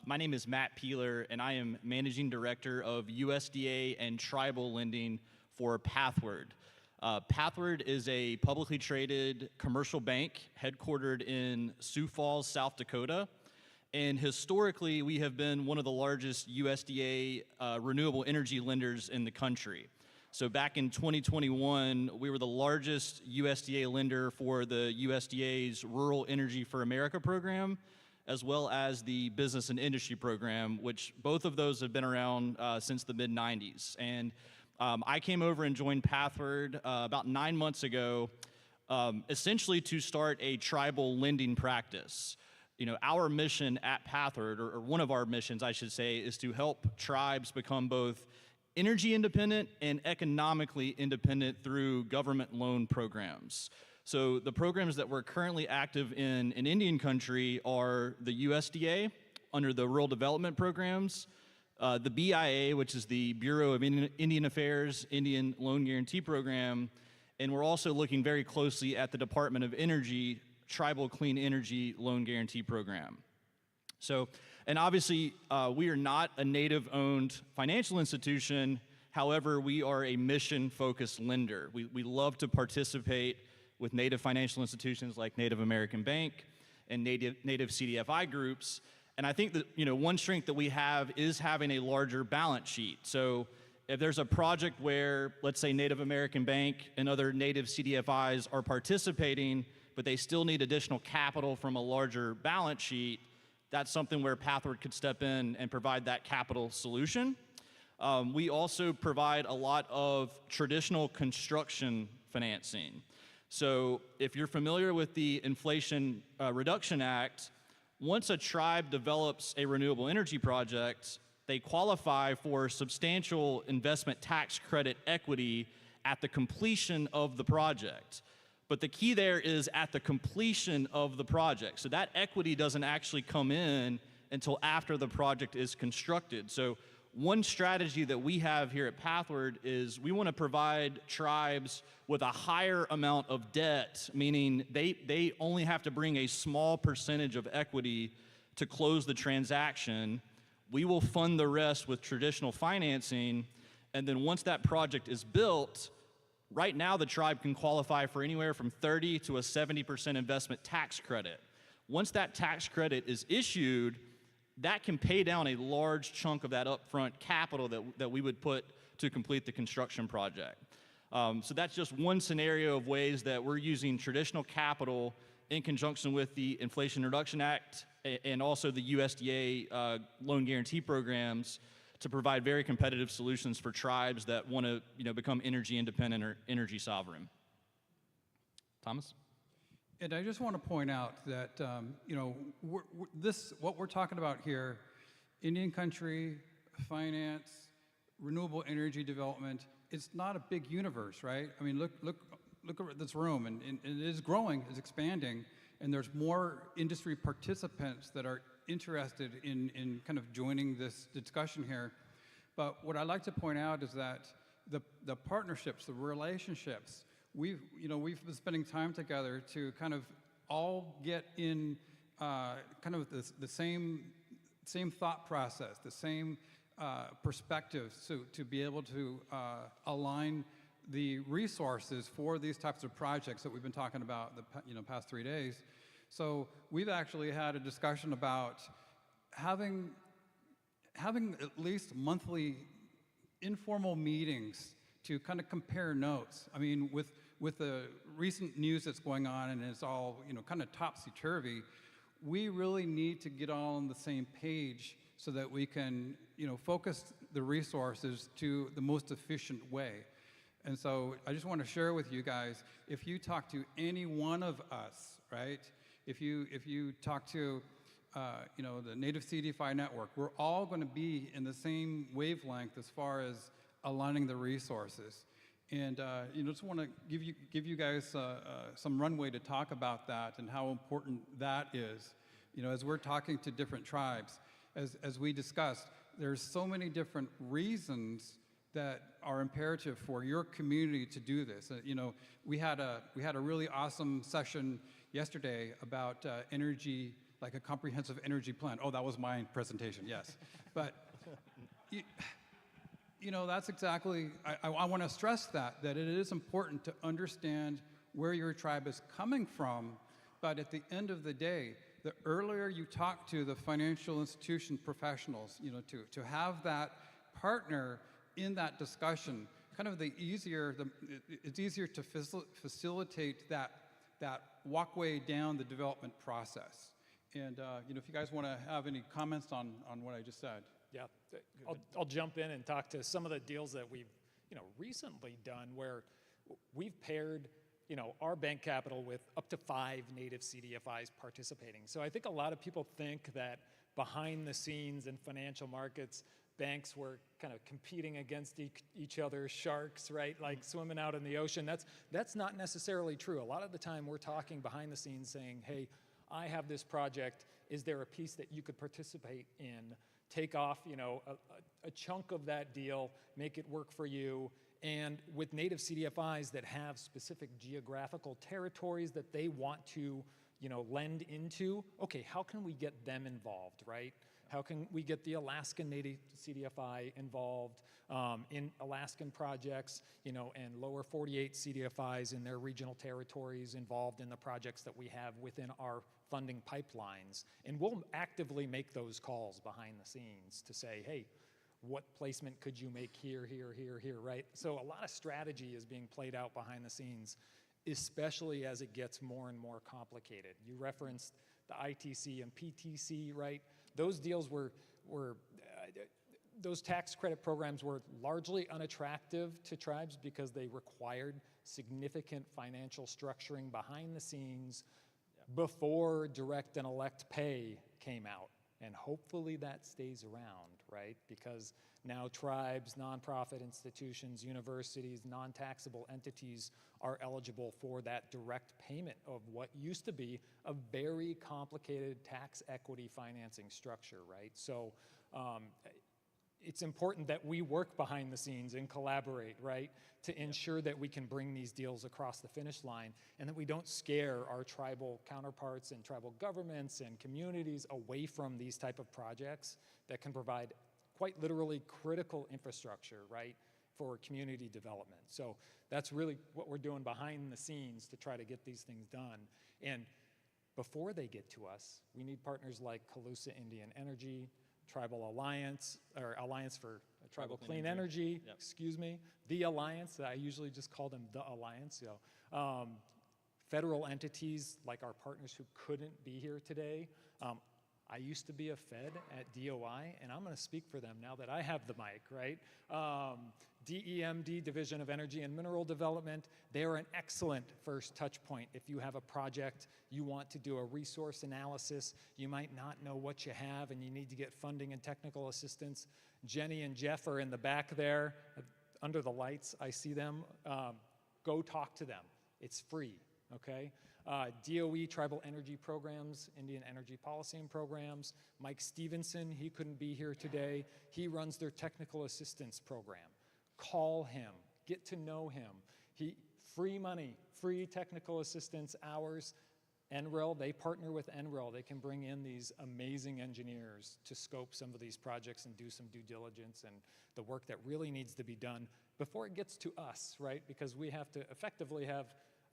My name is Matt Peeler and I am Managing Director of USDA and Tribal Lending for Pathward. Pathward is a publicly traded commercial bank headquartered in Sioux Falls, South Dakota. And historically, we have been one of the largest USDA renewable energy lenders in the country. So back in 2021, we were the largest USDA lender for the USDA's Rural Energy for America program, as well as the Business and Industry program, which both of those have been around since the mid-90s. And I came over and joined Pathward about 9 months ago, essentially to start a tribal lending practice. Our mission at Pathward, or one of our missions, I should say, is to help tribes become both energy independent and economically independent through government loan programs. So the programs that we're currently active in Indian country are the USDA under the Rural Development Programs, the BIA, which is the Bureau of Indian Affairs Indian Loan Guarantee Program, and we're also looking very closely at the Department of Energy Tribal Clean Energy Loan Guarantee Program. So, and obviously, we are not a Native-owned financial institution. However, we are a mission-focused lender. We love to participate with Native financial institutions like Native American Bank and Native CDFI groups. And I think that one strength that we have is having a larger balance sheet. So if there's a project where, let's say, Native American Bank and other Native CDFIs are participating, but they still need additional capital from a larger balance sheet, that's something where Pathward could step in and provide that capital solution. We also provide a lot of traditional construction financing. So if you're familiar with the Inflation Reduction Act, once a tribe develops a renewable energy project, they qualify for substantial investment tax credit equity at the completion of the project. But the key there is at the completion of the project. So that equity doesn't actually come in until after the project is constructed. So one strategy that we have here at Pathward is we want to provide tribes with a higher amount of debt, meaning they only have to bring a small percentage of equity to close the transaction. We will fund the rest with traditional financing, and then once that project is built, right now the tribe can qualify for anywhere from 30 to a 70% investment tax credit. Once that tax credit is issued, that can pay down a large chunk of that upfront capital that we would put to complete the construction project. So that's just one scenario of ways that we're using traditional capital in conjunction with the Inflation Reduction Act and also the USDA loan guarantee programs to provide very competitive solutions for tribes that want to become energy independent or energy sovereign. Thomas? And I just want to point out that, what we're talking about here, Indian country, finance, renewable energy development, it's not a big universe, right? I mean, look at this room, and it is growing, it's expanding, and there's more industry participants that are interested in kind of joining this discussion here. But what I'd like to point out is that the partnerships, the relationships, we've been spending time together to kind of all get in kind of the same thought process, the same perspective, so to be able to align the resources for these types of projects that we've been talking about the past 3 days. So we've actually had a discussion about having at least monthly informal meetings to kind of compare notes. I mean, with the recent news that's going on, and it's all kind of topsy-turvy, we really need to get all on the same page so that we can focus the resources to the most efficient way. And so I just want to share with you guys, if you talk to any one of us, right? If you talk to the Native CDFI network, we're all going to be in the same wavelength as far as aligning the resources. And just want to give you guys some runway to talk about that and how important that is. As we're talking to different tribes, as we discussed, there's so many different reasons that are imperative for your community to do this. We had a really awesome session yesterday about energy, like a comprehensive energy plan. Oh, that was my presentation, yes. But that's exactly, I want to stress that it is important to understand where your tribe is coming from, but at the end of the day, the earlier you talk to the financial institution professionals, to have that partner in that discussion, kind of it's easier to facilitate that walkway down the development process. And if you guys want to have any comments on what I just said. Yeah, I'll jump in and talk to some of the deals that we've recently done where we've paired our bank capital with up to 5 native CDFIs participating. So I think a lot of people think that behind the scenes in financial markets, banks were kind of competing against each other, sharks, right? Like swimming out in the ocean. That's not necessarily true. A lot of the time we're talking behind the scenes saying, hey, I have this project. Is there a piece that you could participate in? Take off, a chunk of that deal, make it work for you. And with native CDFIs that have specific geographical territories that they want to, lend into, okay, how can we get them involved, right? How can we get the Alaskan native CDFI involved in Alaskan projects, and lower 48 CDFIs in their regional territories involved in the projects that we have within our funding pipelines. And we'll actively make those calls behind the scenes to say, hey, what placement could you make here, right? So a lot of strategy is being played out behind the scenes, especially as it gets more and more complicated. You referenced the ITC and PTC, right? Those deals those tax credit programs were largely unattractive to tribes because they required significant financial structuring behind the scenes before direct and elect pay came out. And hopefully that stays around, right? Because now tribes, nonprofit institutions, universities, non-taxable entities are eligible for that direct payment of what used to be a very complicated tax equity financing structure, right? So it's important that we work behind the scenes and collaborate, right, to ensure that we can bring these deals across the finish line and that we don't scare our tribal counterparts and tribal governments and communities away from these type of projects that can provide quite literally critical infrastructure, right, for community development. So that's really what we're doing behind the scenes to try to get these things done. And before they get to us, we need partners like Colusa Indian Energy, Tribal Alliance, or Alliance for Tribal Clean Energy, Yep. excuse me, the Alliance, I usually just call them the Alliance, federal entities like our partners who couldn't be here today. I used to be a Fed at DOI, and I'm gonna speak for them now that I have the mic, right? DEMD, Division of Energy and Mineral Development, they're an excellent first touch point. If you have a project, you want to do a resource analysis, you might not know what you have and you need to get funding and technical assistance. Jenny and Jeff are in the back there, under the lights, I see them. Go talk to them, it's free, okay? DOE Tribal Energy Programs, Indian Energy Policy and Programs. Mike Stevenson, he couldn't be here today. He runs their technical assistance program. Call him, get to know him. Free money, free technical assistance hours. NREL, they partner with NREL. They can bring in these amazing engineers to scope some of these projects and do some due diligence and the work that really needs to be done before it gets to us, right? Because we have to effectively have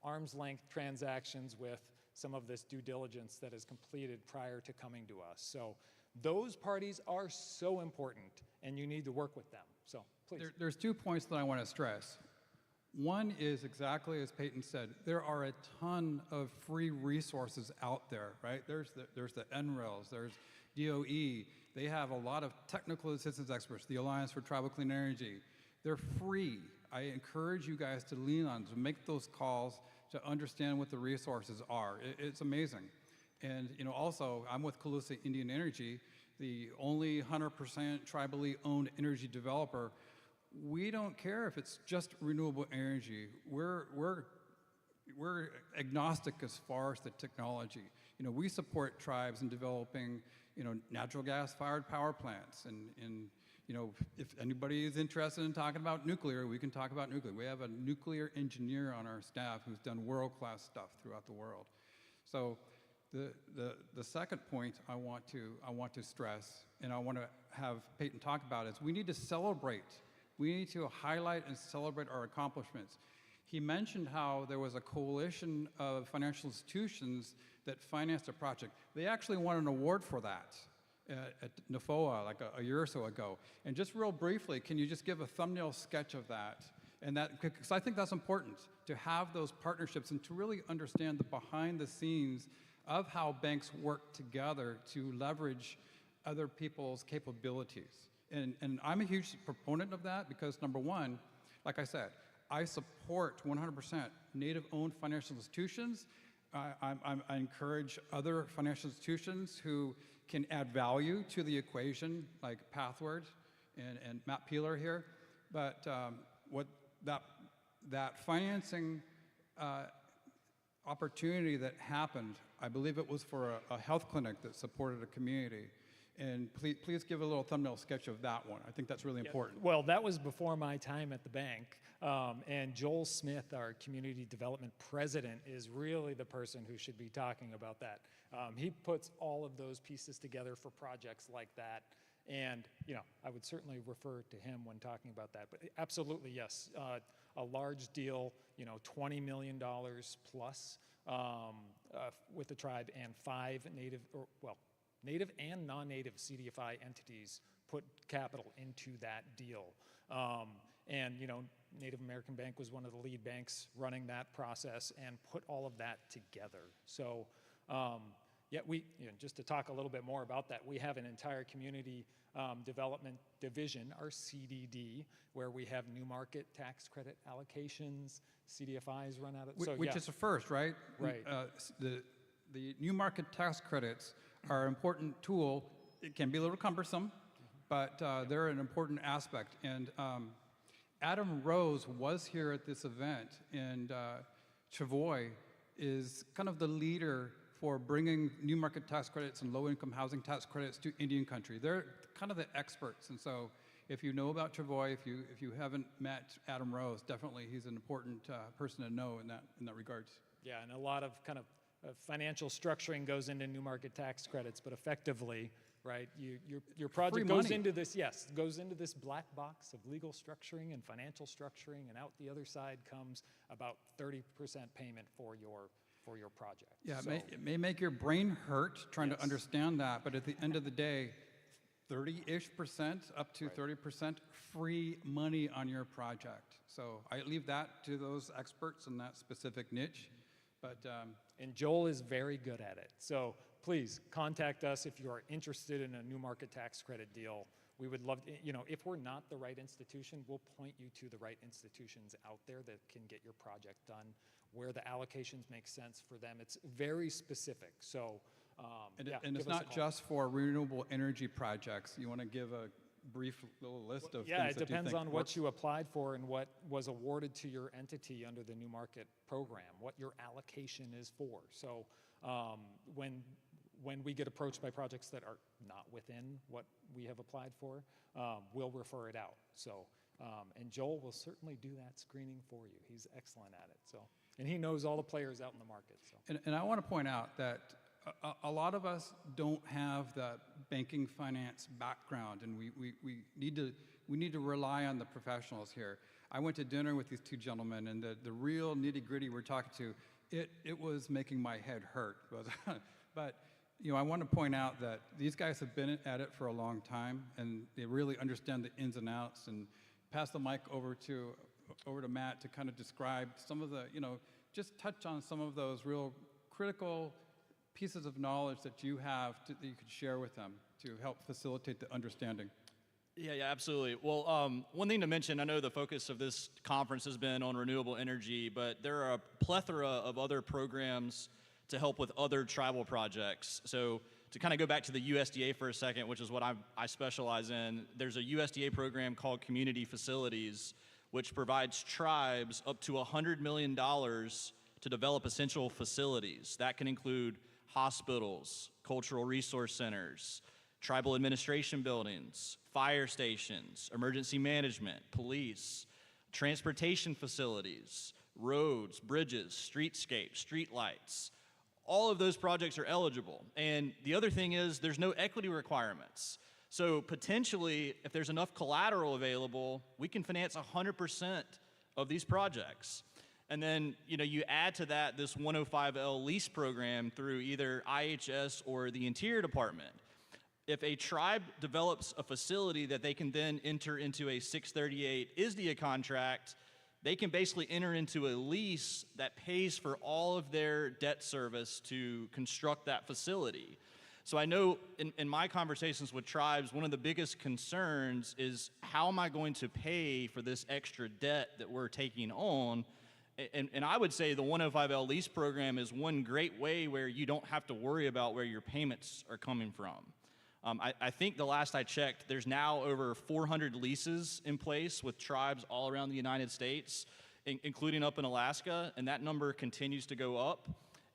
arm's length transactions with some of this due diligence that is completed prior to coming to us. So those parties are so important and you need to work with them. So please. There's 2 points that I want to stress. One is exactly as Peyton said, there are a ton of free resources out there, right? There's the NRELs, there's DOE, they have a lot of technical assistance experts, the Alliance for Tribal Clean Energy. They're free. I encourage you guys to lean on, to make those calls, to understand what the resources are. It's amazing. And also, I'm with Colusa Indian Energy, the only 100% tribally owned energy developer. We don't care if it's just renewable energy. We're agnostic as far as the technology. We support tribes in developing, natural gas-fired power plants. And if anybody is interested in talking about nuclear, we can talk about nuclear. We have a nuclear engineer on our staff who's done world-class stuff throughout the world. So the second point I want to stress, and I want to have Peyton talk about, is we need to celebrate. We need to highlight and celebrate our accomplishments. He mentioned how there was a coalition of financial institutions that financed a project. They actually won an award for that at NFOA like a year or so ago. And just real briefly, can you just give a thumbnail sketch of that? And that, because I think that's important, to have those partnerships and to really understand the behind the scenes of how banks work together to leverage other people's capabilities. And I'm a huge proponent of that because, number one, like I said, I support 100% Native-owned financial institutions. I encourage other financial institutions who can add value to the equation, like Pathward and Matt Peeler here. But what that financing opportunity that happened, I believe it was for a health clinic that supported a community. And please give a little thumbnail sketch of that one. I think that's really important. Well, that was before my time at the bank. And Joel Smith, our community development president, is really the person who should be talking about that. He puts all of those pieces together for projects like that. And, I would certainly refer to him when talking about that. But absolutely, yes, a large deal, $20 million plus with the tribe and 5 Native and non-Native CDFI entities put capital into that deal. And Native American Bank was one of the lead banks running that process and put all of that together. So just to talk a little bit more about that, we have an entire community development division, our CDD, where we have new market tax credit allocations, CDFIs run out of, which is a first, right? Right. The new market tax credits are an important tool. It can be a little cumbersome, but they're an important aspect. And Adam Rose was here at this event, and Chavoy is kind of the leader for bringing new market tax credits and low-income housing tax credits to Indian country. They're kind of the experts, and so if you know about Travoy, if you haven't met Adam Rose, definitely he's an important person to know in that regards. Yeah, and a lot of kind of financial structuring goes into new market tax credits, but effectively, right, your project goes into this, yes, goes into this black box of legal structuring and financial structuring, and out the other side comes about 30% payment for your project. Yeah, so, it may make your brain hurt trying to understand that, but at the end of the day, 30-ish% up to 30% free money on your project. So I leave that to those experts in that specific niche. But and Joel is very good at it. So please contact us if you are interested in a new market tax credit deal. We would love to, if we're not the right institution, we'll point you to the right institutions out there that can get your project done, where the allocations make sense for them. It's very specific. So, and it's not just for renewable energy projects. You want to give a brief little list of yeah, things it depends on what you applied for and what was awarded to your entity under the new market program, what your allocation is for. So when we get approached by projects that are not within what we have applied for, we'll refer it out. So, and Joel will certainly do that screening for you. He's excellent at it. So, and he knows all the players out in the market. So, and I want to point out that a lot of us don't have that banking finance background, and we need to rely on the professionals here. I went to dinner with these two gentlemen, and the real nitty-gritty we're talking to, it was making my head hurt. But I want to point out that these guys have been at it for a long time, and they really understand the ins and outs. And pass the mic over to Matt to kind of describe some of the, just touch on some of those real critical pieces of knowledge that you have that you could share with them to help facilitate the understanding. Yeah, absolutely. Well, one thing to mention, I know the focus of this conference has been on renewable energy, but there are a plethora of other programs to help with other tribal projects. So to kind of go back to the USDA for a second, which is what I specialize in, there's a USDA program called Community Facilities, which provides tribes up to $100 million to develop essential facilities. That can include hospitals, cultural resource centers, tribal administration buildings, fire stations, emergency management, police, transportation facilities, roads, bridges, streetscapes, street lights. All of those projects are eligible. And the other thing is there's no equity requirements. So potentially, if there's enough collateral available, we can finance 100% of these projects. And then, you add to that this 105L lease program through either IHS or the Interior Department. If a tribe develops a facility that they can then enter into a 638 ISDIA contract, they can basically enter into a lease that pays for all of their debt service to construct that facility. So I know in my conversations with tribes, one of the biggest concerns is how am I going to pay for this extra debt that we're taking on? And I would say the 105L lease program is one great way where you don't have to worry about where your payments are coming from. I think the last I checked, there's now over 400 leases in place with tribes all around the United States, including up in Alaska, and that number continues to go up.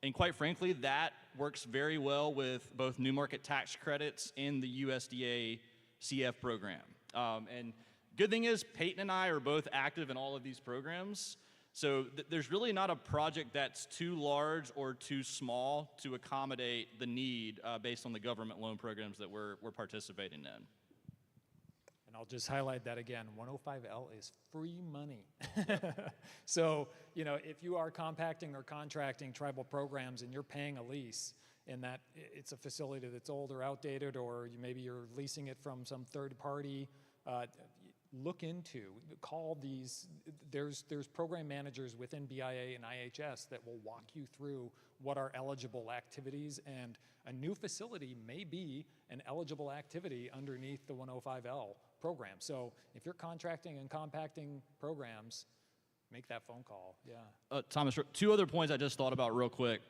And quite frankly, that works very well with both new market tax credits and the USDA CF program. And good thing is Peyton and I are both active in all of these programs. So there's really not a project that's too large or too small to accommodate the need based on the government loan programs that we're participating in. And I'll just highlight that again, 105L is free money. So, if you are compacting or contracting tribal programs and you're paying a lease and that it's a facility that's old or outdated, or maybe you're leasing it from some third party, call these, there's program managers within BIA and IHS that will walk you through what are eligible activities, and a new facility may be an eligible activity underneath the 105L program. So if you're contracting and compacting programs, make that phone call, yeah. Thomas, two other points I just thought about real quick.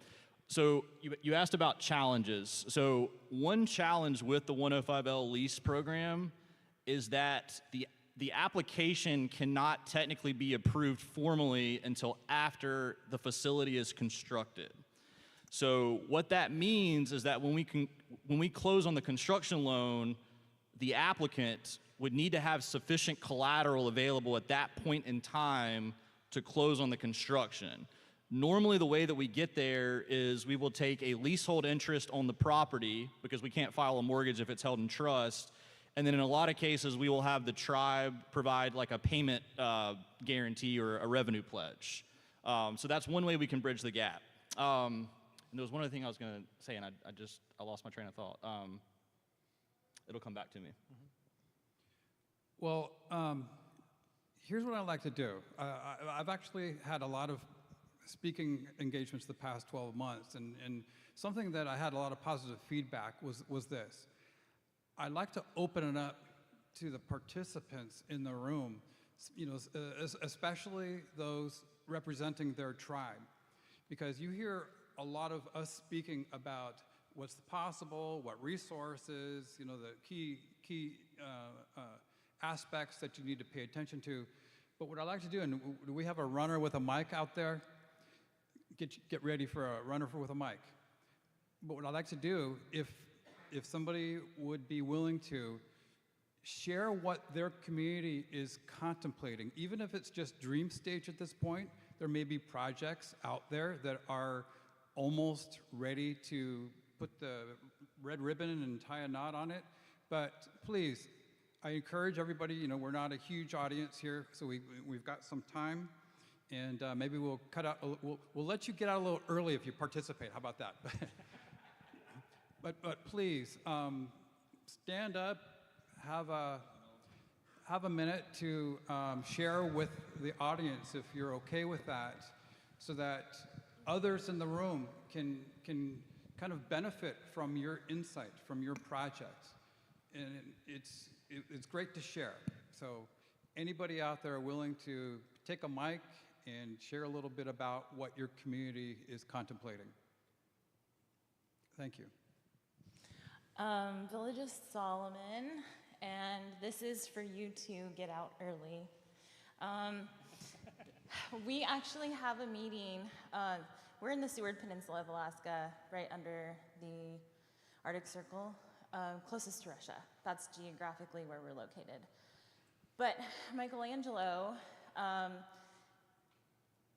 So you asked about challenges. So one challenge with the 105L lease program is that the application cannot technically be approved formally until after the facility is constructed. So what that means is that when we close on the construction loan, the applicant would need to have sufficient collateral available at that point in time to close on the construction. Normally, the way that we get there is we will take a leasehold interest on the property because we can't file a mortgage if it's held in trust. And then in a lot of cases, we will have the tribe provide like a payment guarantee or a revenue pledge. So that's one way we can bridge the gap. And there was one other thing I was going to say, and I lost my train of thought. It'll come back to me. Well, here's what I'd like to do. I've actually had a lot of speaking engagements the past 12 months, and something that I had a lot of positive feedback was this. I'd like to open it up to the participants in the room, you know, especially those representing their tribe, because you hear a lot of us speaking about what's possible, what resources, you know, the key aspects that you need to pay attention to. But what I'd like to do, and do we have a runner with a mic out there? Get ready for a runner with a mic. But what I'd like to do, if somebody would be willing to share what their community is contemplating, even if it's just dream stage at this point, there may be projects out there that are almost ready to put the red ribbon and tie a knot on it. But please, I encourage everybody, you know, we're not a huge audience here, so we've got some time, and maybe we'll cut out, we'll let you get out a little early if you participate. How about that? But please, stand up, have a minute to share with the audience if you're okay with that, so that others in the room can kind of benefit from your insight, from your project. And it's great to share. So anybody out there willing to take a mic and share a little bit about what your community is contemplating? Thank you. Village of Solomon, and this is for you to get out early. We actually have a meeting. We're in the Seward Peninsula of Alaska, right under the Arctic Circle, closest to Russia. That's geographically where we're located. But Michelangelo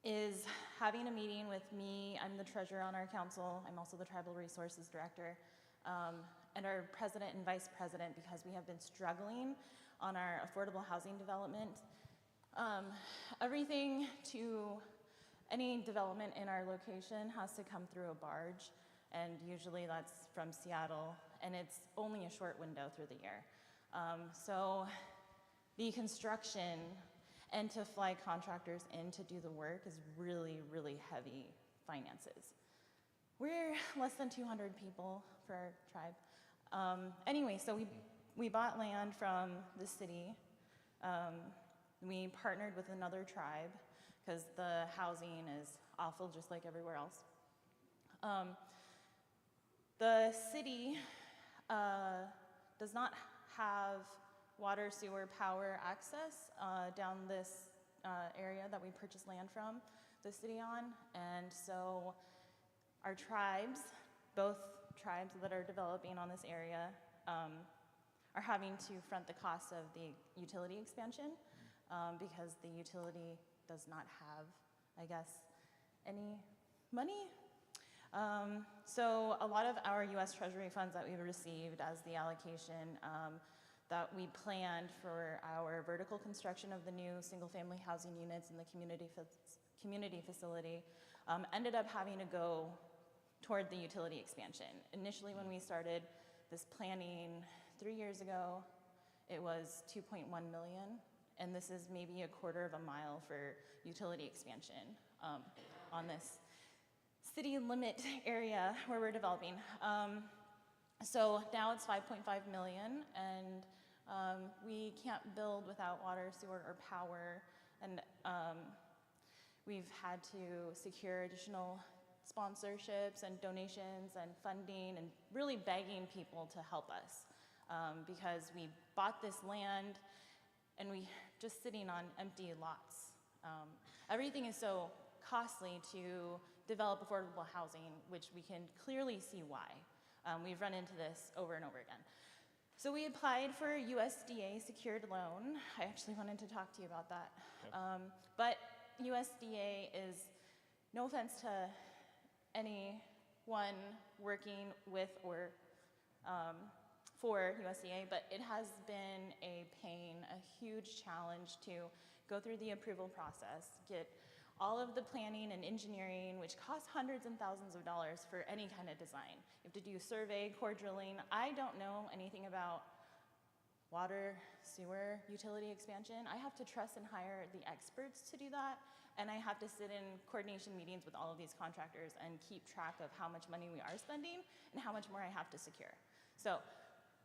is having a meeting with me. I'm the treasurer on our council. I'm also the tribal resources director. And our president and vice president, because we have been struggling on our affordable housing development. Any development in our location has to come through a barge, and usually that's from Seattle, and it's only a short window through the year. So the construction and to fly contractors in to do the work is really, really heavy finances. We're less than 200 people for our tribe. Anyway, so we bought land from the city. We partnered with another tribe because the housing is awful just like everywhere else. The city does not have water, sewer, power access down this area that we purchased land from the city on, and so our tribes, both tribes that are developing on this area, are having to front the cost of the utility expansion because the utility does not have, I guess, any money. So a lot of our U.S. Treasury funds that we received as the allocation that we planned for our vertical construction of the new single-family housing units in the community facility ended up having to go toward the utility expansion. Initially, when we started this planning 3 years ago, it was 2.1 million, and this is maybe a quarter of a mile for utility expansion on this city limit area where we're developing. So now it's 5.5 million, and we can't build without water, sewer, or power, and we've had to secure additional sponsorships and donations and funding and really begging people to help us because we bought this land and we just sitting on empty lots. Everything is so costly to develop affordable housing, which we can clearly see why. We've run into this over and over again. So we applied for a USDA secured loan. I actually wanted to talk to you about that. But USDA is, no offense to anyone working with or for USDA, but it has been a pain, a huge challenge to go through the approval process, get all of the planning and engineering, which costs hundreds and thousands of dollars for any kind of design. You have to do survey, core drilling. I don't know anything about water, sewer, utility expansion. I have to trust and hire the experts to do that, and I have to sit in coordination meetings with all of these contractors and keep track of how much money we are spending and how much more I have to secure. So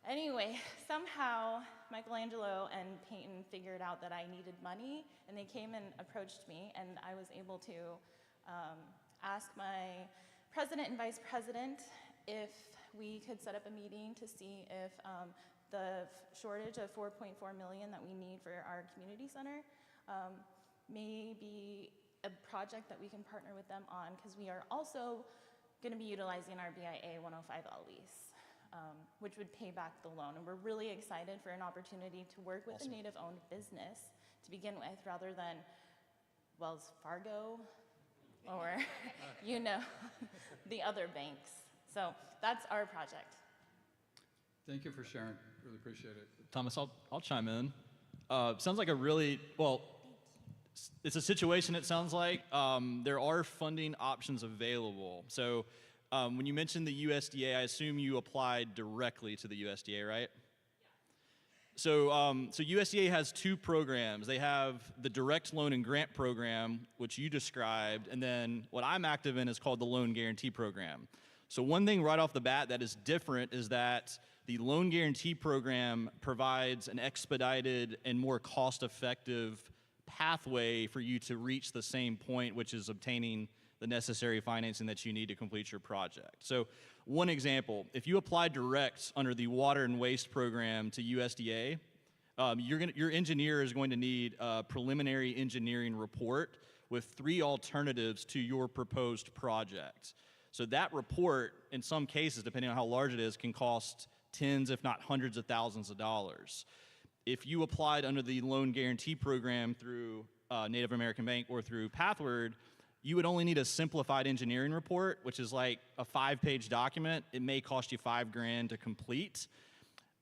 anyway, somehow Michelangelo and Peyton figured out that I needed money, and they came and approached me, and I was able to ask my president and vice president if we could set up a meeting to see if the shortage of $4.4 million that we need for our community center may be a project that we can partner with them on, because we are also going to be utilizing our BIA 105L lease. Which would pay back the loan. And we're really excited for an opportunity to work with a native-owned business to begin with, rather than Wells Fargo or, you know, the other banks. So that's our project. Thank you for sharing. Really appreciate it. Thomas, I'll chime in. Sounds like a really, well, it's a situation, it sounds like. There are funding options available. So when you mentioned the USDA, I assume you applied directly to the USDA, right? Yeah. So USDA has two programs. They have the direct loan and grant program, which you described, and then what I'm active in is called the loan guarantee program. So one thing right off the bat that is different is that the loan guarantee program provides an expedited and more cost-effective pathway for you to reach the same point, which is obtaining the necessary financing that you need to complete your project. So one example, if you apply direct under the water and waste program to USDA, your engineer is going to need a preliminary engineering report with 3 alternatives to your proposed project. So that report, in some cases, depending on how large it is, can cost tens, if not hundreds of thousands of dollars. If you applied under the loan guarantee program through Native American Bank or through Pathward, you would only need a simplified engineering report, which is like a 5-page document. It may cost you $5,000 to complete.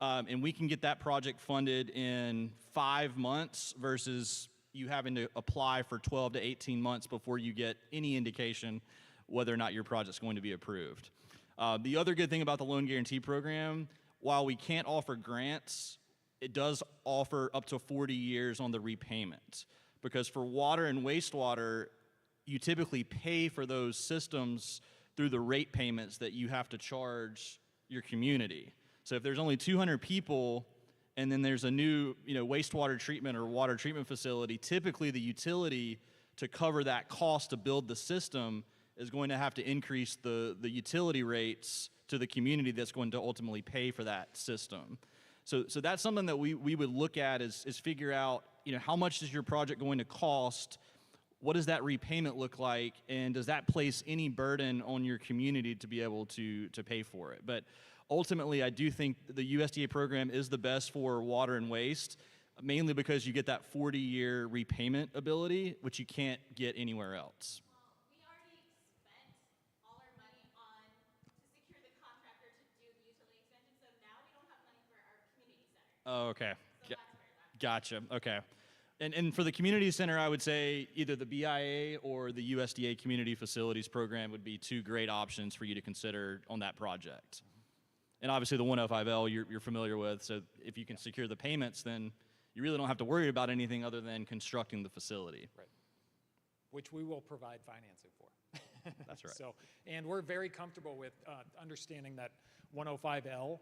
And we can get that project funded in 5 months versus you having to apply for 12 to 18 months before you get any indication whether or not your project's going to be approved. The other good thing about the loan guarantee program, while we can't offer grants, it does offer up to 40 years on the repayment. Because for water and wastewater, you typically pay for those systems through the rate payments that you have to charge your community. So if there's only 200 people and then there's a new wastewater treatment or water treatment facility, typically the utility to cover that cost to build the system is going to have to increase the utility rates to the community that's going to ultimately pay for that system. So that's something that we would look at is figure out, how much is your project going to cost? What does that repayment look like, and does that place any burden on your community to be able to pay for it? But ultimately, I do think the USDA program is the best for water and waste, mainly because you get that 40-year repayment ability, which you can't get anywhere else. Well, we already spent all our money to secure the contractor to do the utility expansion, so now we don't have money for our community center. Oh, okay. So that's where that Gotcha. Okay. And for the community center, I would say either the BIA or the USDA Community Facilities Program would be 2 great options for you to consider on that project. And obviously the 105L you're familiar with, so if you can secure the payments, then you really don't have to worry about anything other than constructing the facility. Right. Which we will provide financing for. That's right. So, and we're very comfortable with understanding that 105L,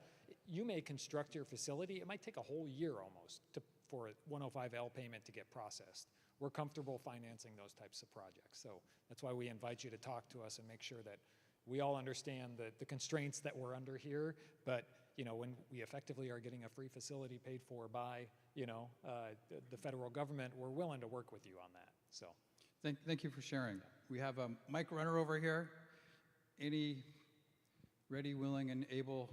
you may construct your facility, it might take a whole year almost for a 105L payment to get processed. We're comfortable financing those types of projects. So that's why we invite you to talk to us and make sure that we all understand the constraints that we're under here, but when we effectively are getting a free facility paid for by the federal government, we're willing to work with you on that. So Thank you for sharing. We have a mic runner over here. Any ready, willing, and able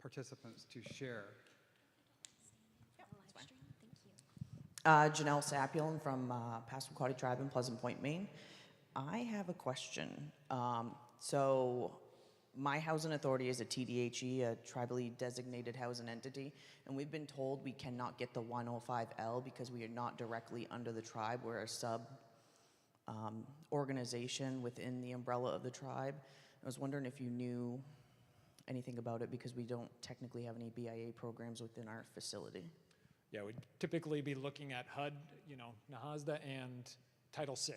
participants to share. Janelle Sapulin from Passamaquoddy Tribe in Pleasant Point, Maine. I have a question. So my housing authority is a TDHE, a tribally designated housing entity, and we've been told we cannot get the 105L because we are not directly under the tribe. We're a sub organization within the umbrella of the tribe. I was wondering if you knew anything about it because we don't technically have any BIA programs within our facility. Yeah, we'd typically be looking at HUD, NAHASDA, and Title VI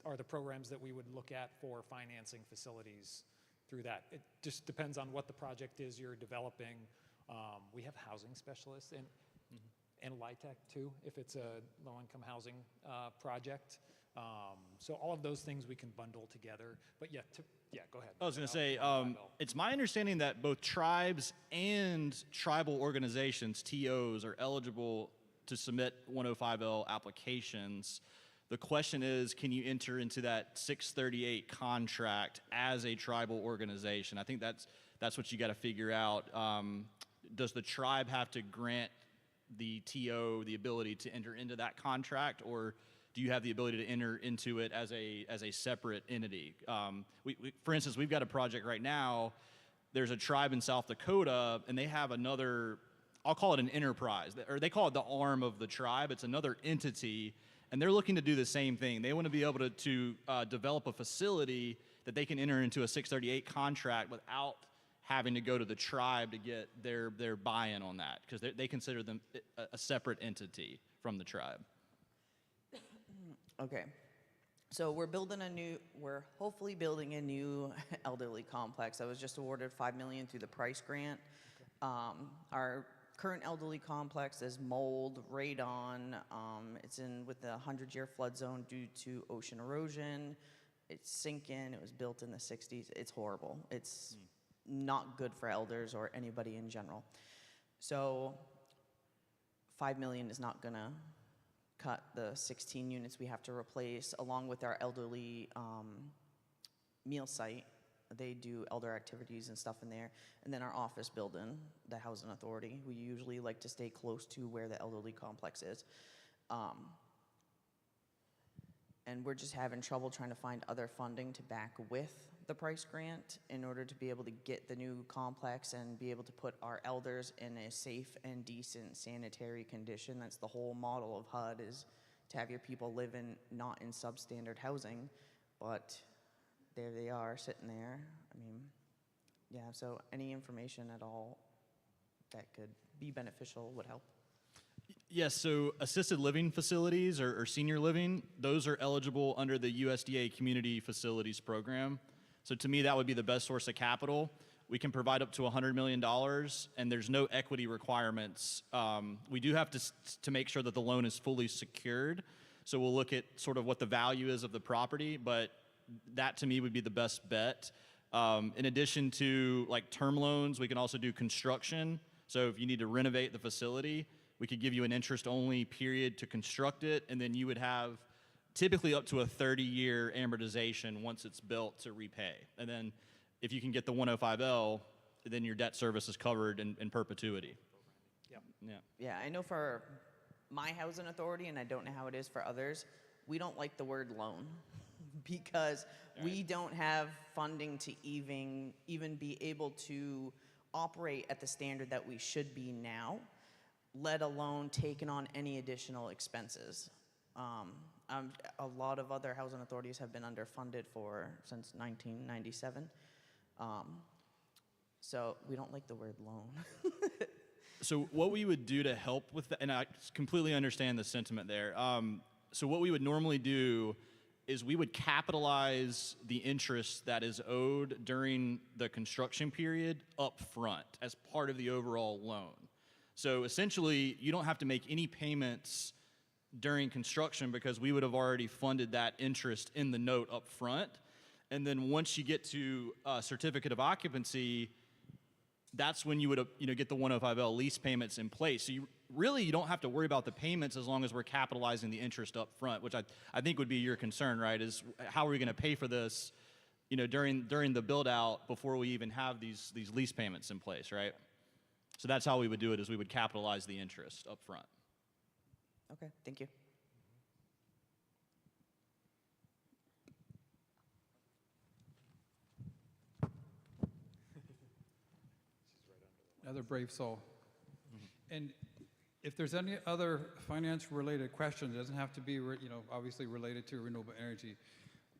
are the programs that we would look at for financing facilities through that. It just depends on what the project is you're developing. We have housing specialists and LIHTC too, if it's a low-income housing project. So all of those things we can bundle together. But yeah, go ahead. I was going to say, it's my understanding that both tribes and tribal organizations, TOs, are eligible to submit 105L applications. The question is, can you enter into that 638 contract as a tribal organization? I think that's what you got to figure out. Does the tribe have to grant the TO the ability to enter into that contract, or do you have the ability to enter into it as a separate entity? For instance, we've got a project right now. There's a tribe in South Dakota, and they have another, I'll call it an enterprise, or they call it the arm of the tribe. It's another entity, and they're looking to do the same thing. They want to be able to develop a facility that they can enter into a 638 contract without having to go to the tribe to get their buy-in on that, because they consider them a separate entity from the tribe. Okay, so we're hopefully building a new elderly complex. I was just awarded $5 million through the Price Grant. Our current elderly complex is mold, radon. It's with the 100-year flood zone due to ocean erosion. It's sinking. It was built in the 60s. It's horrible. It's not good for elders or anybody in general. So $5 million is not gonna cut the 16 units we have to replace, along with our elderly meal site. They do elder activities and stuff in there. And then our office building, the housing authority. We usually like to stay close to where the elderly complex is. And we're just having trouble trying to find other funding to back with the Price Grant in order to be able to get the new complex and be able to put our elders in a safe and decent sanitary condition. That's the whole model of HUD, is to have your people live not in substandard housing, but there they are sitting there. I mean, yeah, so any information at all that could be beneficial would help. Yes, so assisted living facilities or senior living, those are eligible under the USDA Community Facilities Program. So to me, that would be the best source of capital. We can provide up to $100 million, and there's no equity requirements. We do have to make sure that the loan is fully secured. So we'll look at sort of what the value is of the property, but that to me would be the best bet. In addition to like term loans, we can also do construction. So if you need to renovate the facility, we could give you an interest-only period to construct it, and then you would have typically up to a 30-year amortization once it's built to repay. And then if you can get the 105L, then your debt service is covered in perpetuity. Yep. Yeah. Yeah, I know for my housing authority, and I don't know how it is for others, we don't like the word loan because we don't have funding to even be able to operate at the standard that we should be now, let alone taking on any additional expenses. A lot of other housing authorities have been underfunded since 1997. So we don't like the word loan. So what we would do to help with that, and I completely understand the sentiment there. So what we would normally do is we would capitalize the interest that is owed during the construction period up front as part of the overall loan. So essentially, you don't have to make any payments during construction because we would have already funded that interest in the note up front. And then once you get to certificate of occupancy, that's when you would get the 105L lease payments in place. So you don't have to worry about the payments as long as we're capitalizing the interest up front, which I think would be your concern, right? Is how are we going to pay for this, during the build out before we even have these lease payments in place, right? So that's how we would do it, is we would capitalize the interest up front. Okay, thank you. Another brave soul. And if there's any other finance-related questions, it doesn't have to be, obviously related to renewable energy.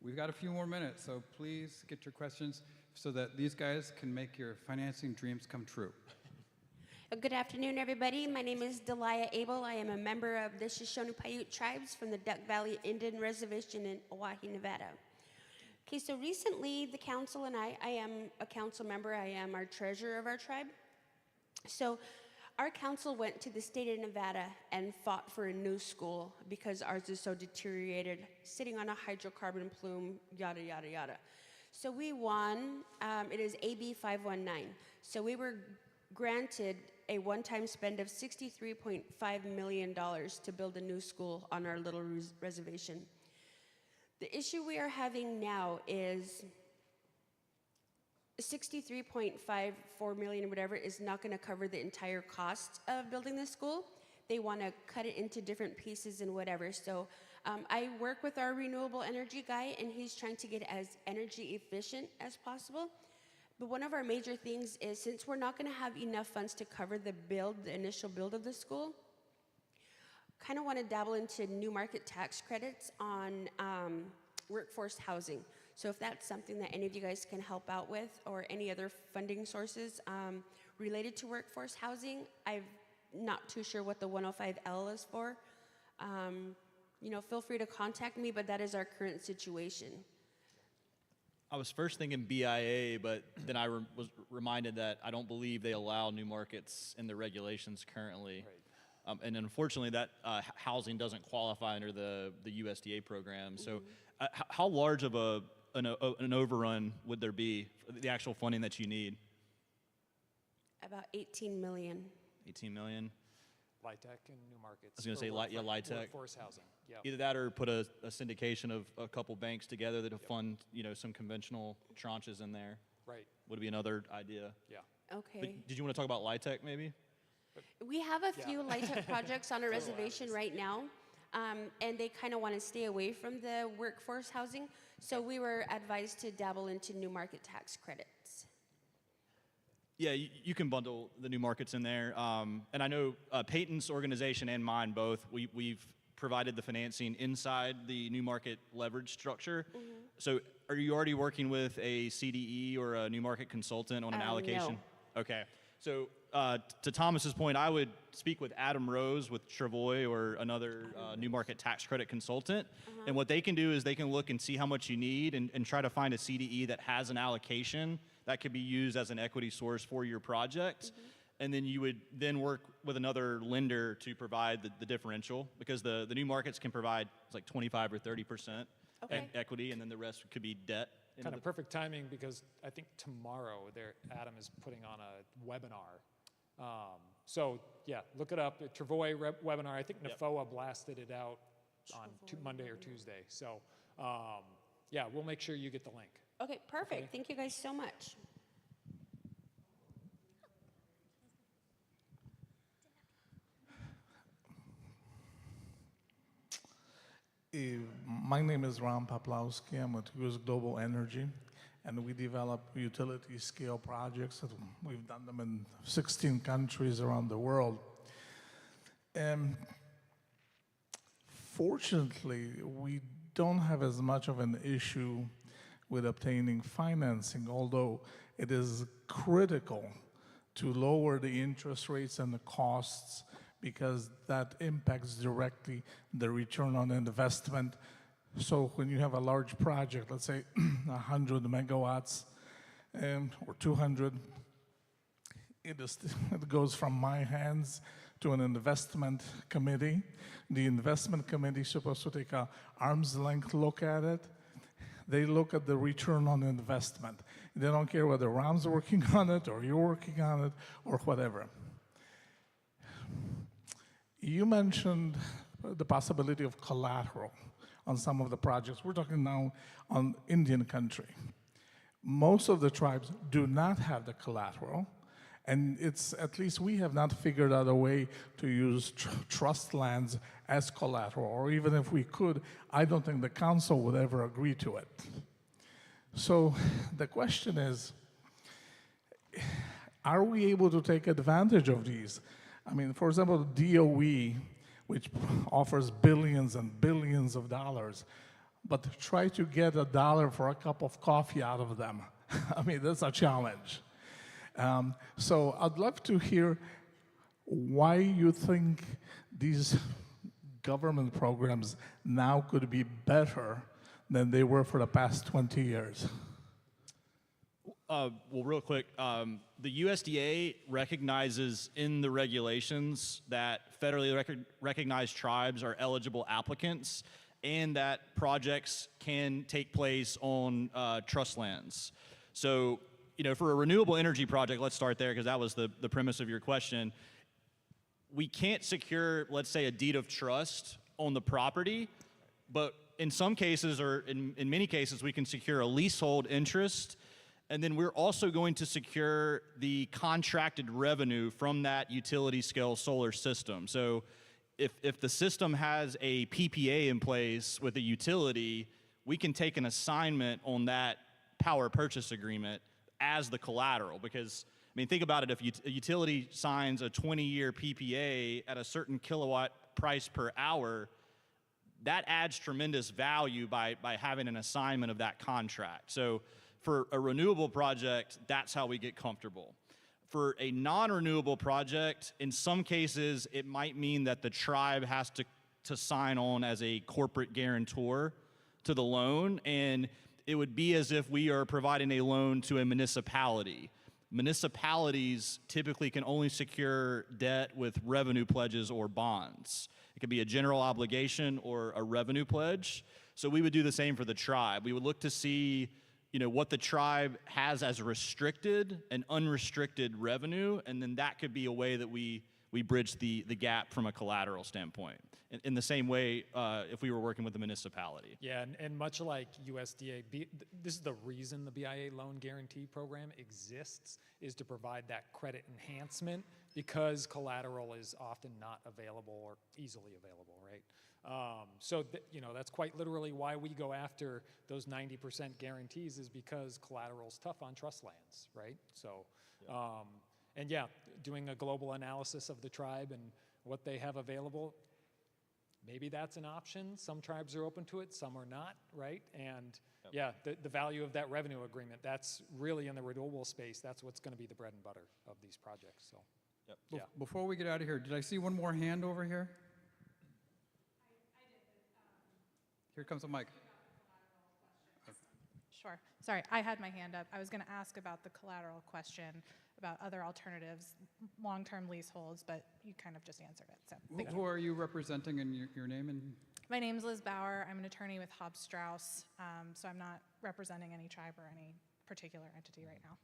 We've got a few more minutes, so please get your questions so that these guys can make your financing dreams come true. Good afternoon, everybody. My name is Delia Abel. I am a member of the Shoshone-Paiute tribes from the Duck Valley Indian Reservation in Oahe, Nevada. Okay, so recently the council and I am a council member. I am our treasurer of our tribe. So our council went to the state of Nevada and fought for a new school because ours is so deteriorated, sitting on a hydrocarbon plume, yada, yada, yada. So we won. It is AB 519. So we were granted a one-time spend of $63.5 million to build a new school on our little reservation. The issue we are having now is 63.54 million, whatever, is not going to cover the entire cost of building the school. They want to cut it into different pieces and whatever. So I work with our renewable energy guy, and he's trying to get it as energy efficient as possible. But one of our major things is, since we're not going to have enough funds to cover the initial build of the school, kind of want to dabble into new market tax credits on workforce housing. So if that's something that any of you guys can help out with, or any other funding sources related to workforce housing, I'm not too sure what the 105L is for. Feel free to contact me, but that is our current situation. I was first thinking BIA, but then I was reminded that I don't believe they allow new markets in the regulations currently. Right. And unfortunately, that housing doesn't qualify under the USDA program. So how large of an overrun would there be for the actual funding that you need? About 18 million. 18 million? LIHTC and new markets. I was going to say, LIHTC. Workforce housing, yeah. Either that or put a syndication of a couple banks together that fund, some conventional tranches in there. Right. Would be another idea. Yeah. Okay. But did you want to talk about LIHTC maybe? We have a few LIHTC projects on our reservation right now, and they kind of want to stay away from the workforce housing. So we were advised to dabble into new market tax credits. Yeah, you can bundle the new markets in there. And I know Peyton's organization and mine both, we've provided the financing inside the new market leverage structure. Mm-hmm. So are you already working with a CDE or a new market consultant on an allocation? No. Okay. So to Thomas's point, I would speak with Adam Rose with Travoy or another new market tax credit consultant. And what they can do is they can look and see how much you need and try to find a CDE that has an allocation that could be used as an equity source for your project. And then you would then work with another lender to provide the differential, because the new markets can provide like 25 or 30% equity, and then the rest could be debt. Kind of perfect timing, because I think tomorrow Adam is putting on a webinar. So yeah, look it up. Travoy webinar. I think NFOA blasted it out on Monday or Tuesday. So yeah, we'll make sure you get the link. Okay, perfect. Okay. Thank you guys so much. My name is Ron Poplowski. I'm with US Global Energy, and we develop utility scale projects. We've done them in 16 countries around the world. And fortunately, we don't have as much of an issue with obtaining financing, although it is critical to lower the interest rates and the costs, because that impacts directly the return on investment. So when you have a large project, let's say 100 megawatts or 200, it goes from my hands to an investment committee. The investment committee is supposed to take an arm's length look at it. They look at the return on investment. They don't care whether Ram's working on it or you're working on it or whatever. You mentioned the possibility of collateral on some of the projects. We're talking now on Indian country. Most of the tribes do not have the collateral, And it's, at least we have not figured out a way to use trust lands as collateral, or even if we could, I don't think the council would ever agree to it. So the question is, are we able to take advantage of these? I mean, for example, DOE, which offers billions and billions of dollars, but try to get $1 for a cup of coffee out of them. I mean, that's a challenge. So I'd love to hear why you think these government programs now could be better than they were for the past 20 years. Well, real quick, the USDA recognizes in the regulations that federally recognized tribes are eligible applicants and that projects can take place on trust lands. So, you know, for a renewable energy project, let's start there because that was the premise of your question. We can't secure, let's say, a deed of trust on the property, but in some cases, or in many cases, we can secure a leasehold interest, and then we're also going to secure the contracted revenue from that utility scale solar system. So if the system has a PPA in place with a utility, we can take an assignment on that power purchase agreement as the collateral, because I mean, think about it, if a utility signs a 20-year PPA at a certain kilowatt price per hour, that adds tremendous value by having an assignment of that contract. So for a renewable project, that's how we get comfortable. For a non-renewable project, in some cases, it might mean that the tribe has to sign on as a corporate guarantor to the loan, and it would be as if we are providing a loan to a municipality. Municipalities typically can only secure debt with revenue pledges or bonds. It could be a general obligation or a revenue pledge. So we would do the same for the tribe. We would look to see, you know, what the tribe has as restricted and unrestricted revenue, and then that could be a way that we bridge the gap from a collateral standpoint. In the same way, if we were working with the municipality. Yeah, and much like USDA, this is the reason the BIA loan guarantee program exists, is to provide that credit enhancement because collateral is often not available or easily available, right? So, you know, that's quite literally why we go after those 90% guarantees, is because collateral's tough on trust lands, right? So, and yeah, doing a global analysis of the tribe and what they have available, maybe that's an option. Some tribes are open to it, some are not, right? And yeah, the value of that revenue agreement, that's really in the renewable space, that's what's going to be the bread and butter of these projects. So, yeah. Before we get out of here, did I see one more hand over here? Here comes the mic. Sure. Sorry, I had my hand up. I was going to ask about the collateral question, about other alternatives, long-term leaseholds, but you kind of just answered it. So Who are you representing in your name? And my name's Liz Bauer. I'm an attorney with Hobbs Strauss, so I'm not representing any tribe or any particular entity right now.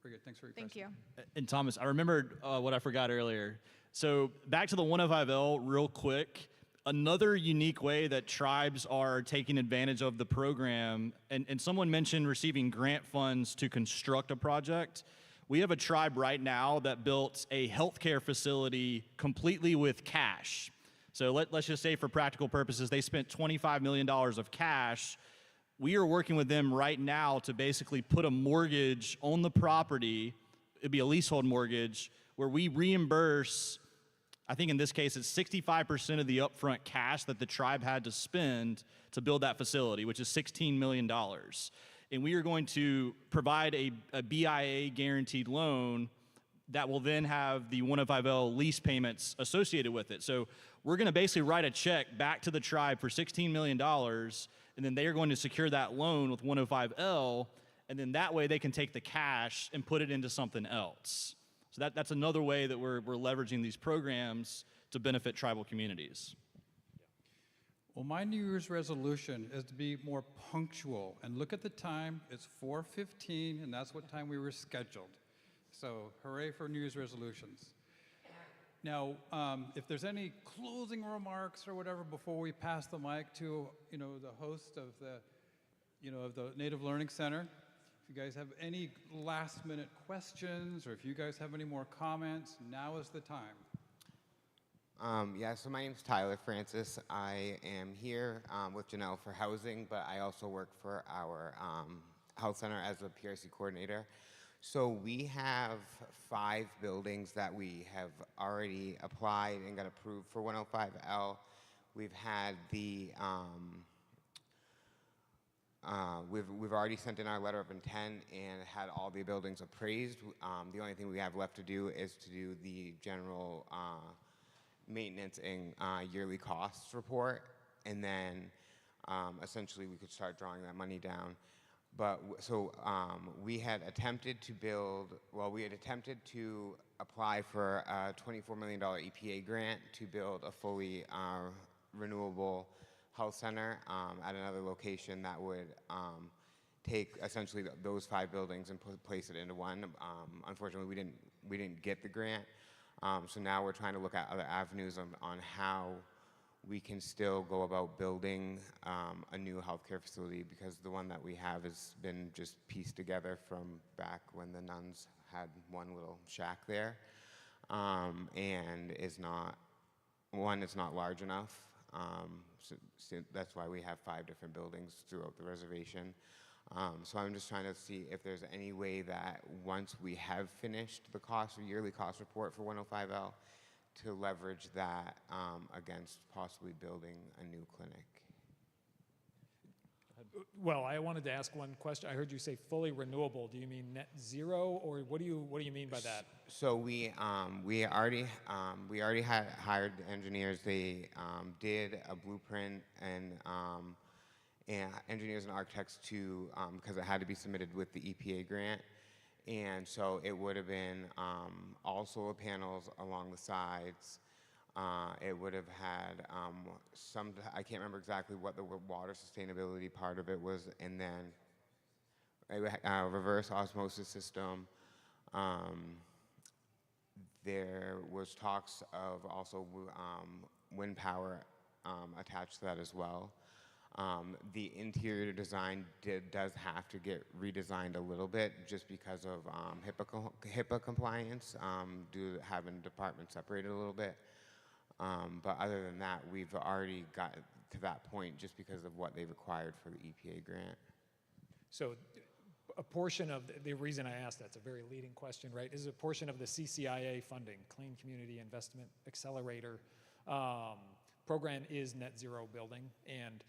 very good. Thanks for your Thank question. you. And Thomas, I remembered what I forgot earlier. So back to the 105L real quick. Another unique way that tribes are taking advantage of the program, and someone mentioned receiving grant funds to construct a project. We have a tribe right now that built a healthcare facility completely with cash. So let's just say for practical purposes, they spent $25 million of cash. We are working with them right now to basically put a mortgage on the property. It'd be a leasehold mortgage where we reimburse, I think in this case, it's 65% of the upfront cash that the tribe had to spend to build that facility, which is $16 million. And we are going to provide a BIA guaranteed loan that will then have the 105L lease payments associated with it. So we're going to basically write a check back to the tribe for $16 million, and then they are going to secure that loan with 105L, and then that way they can take the cash and put it into something else. So that's another way that we're leveraging these programs to benefit tribal communities. Well, my New Year's resolution is to be more punctual. And look at the time, it's 4:15, and that's what time we were scheduled. So hooray for New Year's resolutions. Now, if there's any closing remarks or whatever before we pass the mic to, the host of the, of the Native Learning Center, If you guys have any last minute questions, or if you guys have any more comments, now is the time. Yeah, so my name's Tyler Francis. I am here with Janelle for housing, but I also work for our health center as a PRC coordinator. So we have 5 buildings that we have already applied and got approved for 105L. We've had the we've already sent in our letter of intent and had all the buildings appraised. The only thing we have left to do is to do the general maintenance and yearly costs report, and then essentially we could start drawing that money down. But we had attempted to build, well, we had attempted to apply for a $24 million EPA grant to build a fully renewable health center at another location that would take essentially those 5 buildings and place it into one. Unfortunately, we didn't get the grant. So now we're trying to look at other avenues on how we can still go about building a new healthcare facility, because the one that we have has been just pieced together from back when the nuns had one little shack there, and it's not large enough. So that's why we have 5 different buildings throughout the reservation. So I'm just trying to see if there's any way that once we have finished the yearly cost report for 105L, to leverage that against possibly building a new clinic. Well, I wanted to ask one question. I heard you say fully renewable. Do you mean net zero, or what do you mean by that? So we already had hired engineers. They did a blueprint and engineers and architects to because it had to be submitted with the EPA grant. And so it would have been all solar panels along the sides. It would have had I can't remember exactly what the water sustainability part of it was, and then a reverse osmosis system. There was talks of also wind power attached to that as well. The interior design does have to get redesigned a little bit just because of HIPAA compliance, due to having departments separated a little bit. But other than that, we've already got to that point just because of what they required for the EPA grant. So a portion of the reason I asked that's a very leading question, right, is a portion of the CCIA funding, Clean Community Investment Accelerator program, is net zero building. And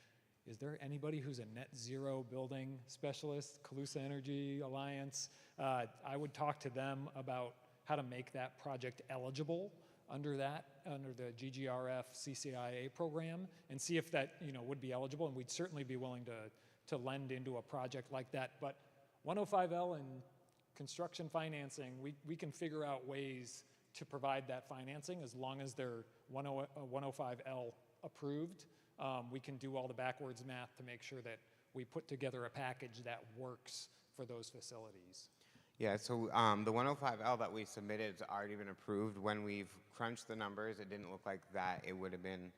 is there anybody who's a net zero building specialist? Calusa Energy Alliance? I would talk to them about how to make that project eligible under the GGRF CCIA program, and see if that would be eligible. And we'd certainly be willing to lend into a project like that. But 105L and construction financing, we can figure out ways to provide that financing as long as they're 105L approved. We can do all the backwards math to make sure that we put together a package that works for those facilities. Yeah, so the 105L that we submitted has already been approved. When we've crunched the numbers, it didn't look like that it would have been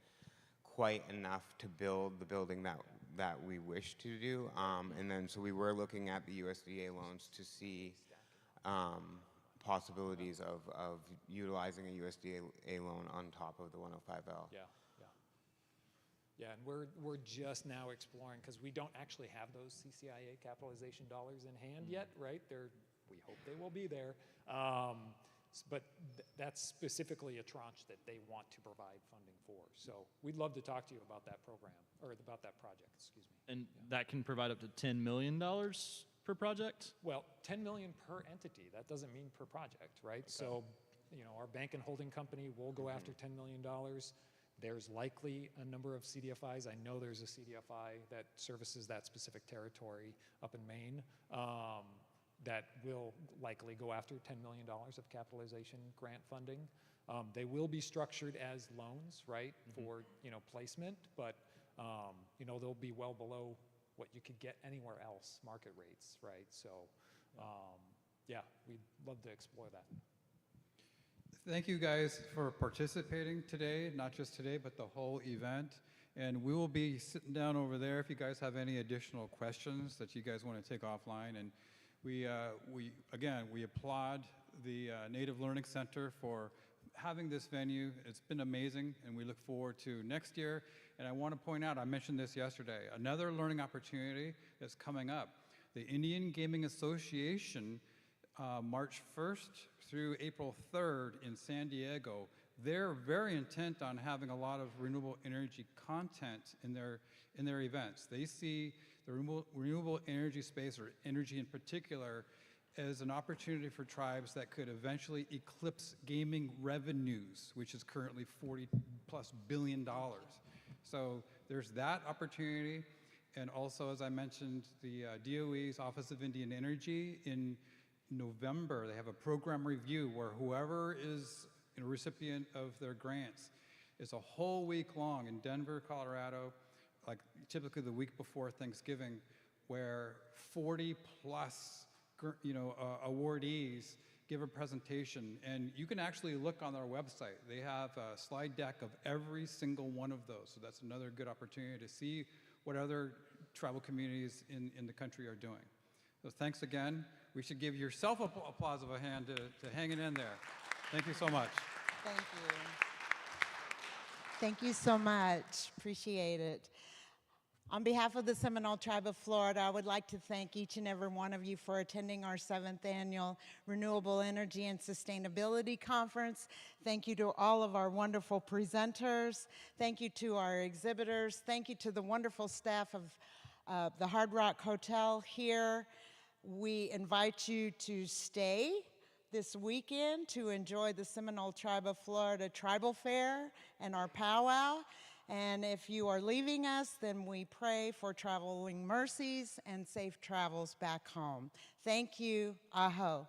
quite enough to build the building that we wish to do. And then so we were looking at the USDA loans to see possibilities of utilizing a USDA loan on top of the 105L. Yeah, and we're just now exploring, because we don't actually have those CCIA capitalization dollars in hand yet, right? We hope they will be there. But that's specifically a tranche that they want to provide funding for. So we'd love to talk to you about that program, or about that project, excuse me. And that can provide up to $10 million per project? Well, 10 million per entity. That doesn't mean per project, right? Okay. So, our bank and holding company will go after $10 million. There's likely a number of CDFIs. I know there's a CDFI that services that specific territory up in Maine that will likely go after $10 million of capitalization grant funding. They will be structured as loans, right, for placement, but they'll be well below what you could get anywhere else, market rates, right? So, yeah, we'd love to explore that. Thank you guys for participating today, not just today, but the whole event. And we will be sitting down over there if you guys have any additional questions that you guys want to take offline. And We applaud the Native Learning Center for having this venue. It's been amazing, and we look forward to next year. And I want to point out, I mentioned this yesterday, another learning opportunity that's coming up. The Indian Gaming Association, March 1st through April 3rd in San Diego, they're very intent on having a lot of renewable energy content in their events. They see the renewable energy space, or energy in particular, as an opportunity for tribes that could eventually eclipse gaming revenues, which is currently $40+ billion. So there's that opportunity. And also, as I mentioned, the DOE's Office of Indian Energy in November, they have a program review where whoever is a recipient of their grants, it's a whole week long in Denver, Colorado, like typically the week before Thanksgiving, where 40+ awardees give a presentation, and you can actually look on their website. They have a slide deck of every single one of those, so that's another good opportunity to see what other tribal communities in the country are doing. So thanks again. We should give yourself applause of a hand to hanging in there. Thank you so much. Thank you. Thank you so much. Appreciate it. On behalf of the Seminole Tribe of Florida, I would like to thank each and every one of you for attending our 7th annual Renewable Energy and Sustainability Conference. Thank you to all of our wonderful presenters. Thank you to our exhibitors. Thank you to the wonderful staff of the Hard Rock Hotel here. We invite you to stay this weekend to enjoy the Seminole Tribe of Florida Tribal Fair and our powwow. And if you are leaving us, then we pray for traveling mercies and safe travels back home. Thank you. Aho.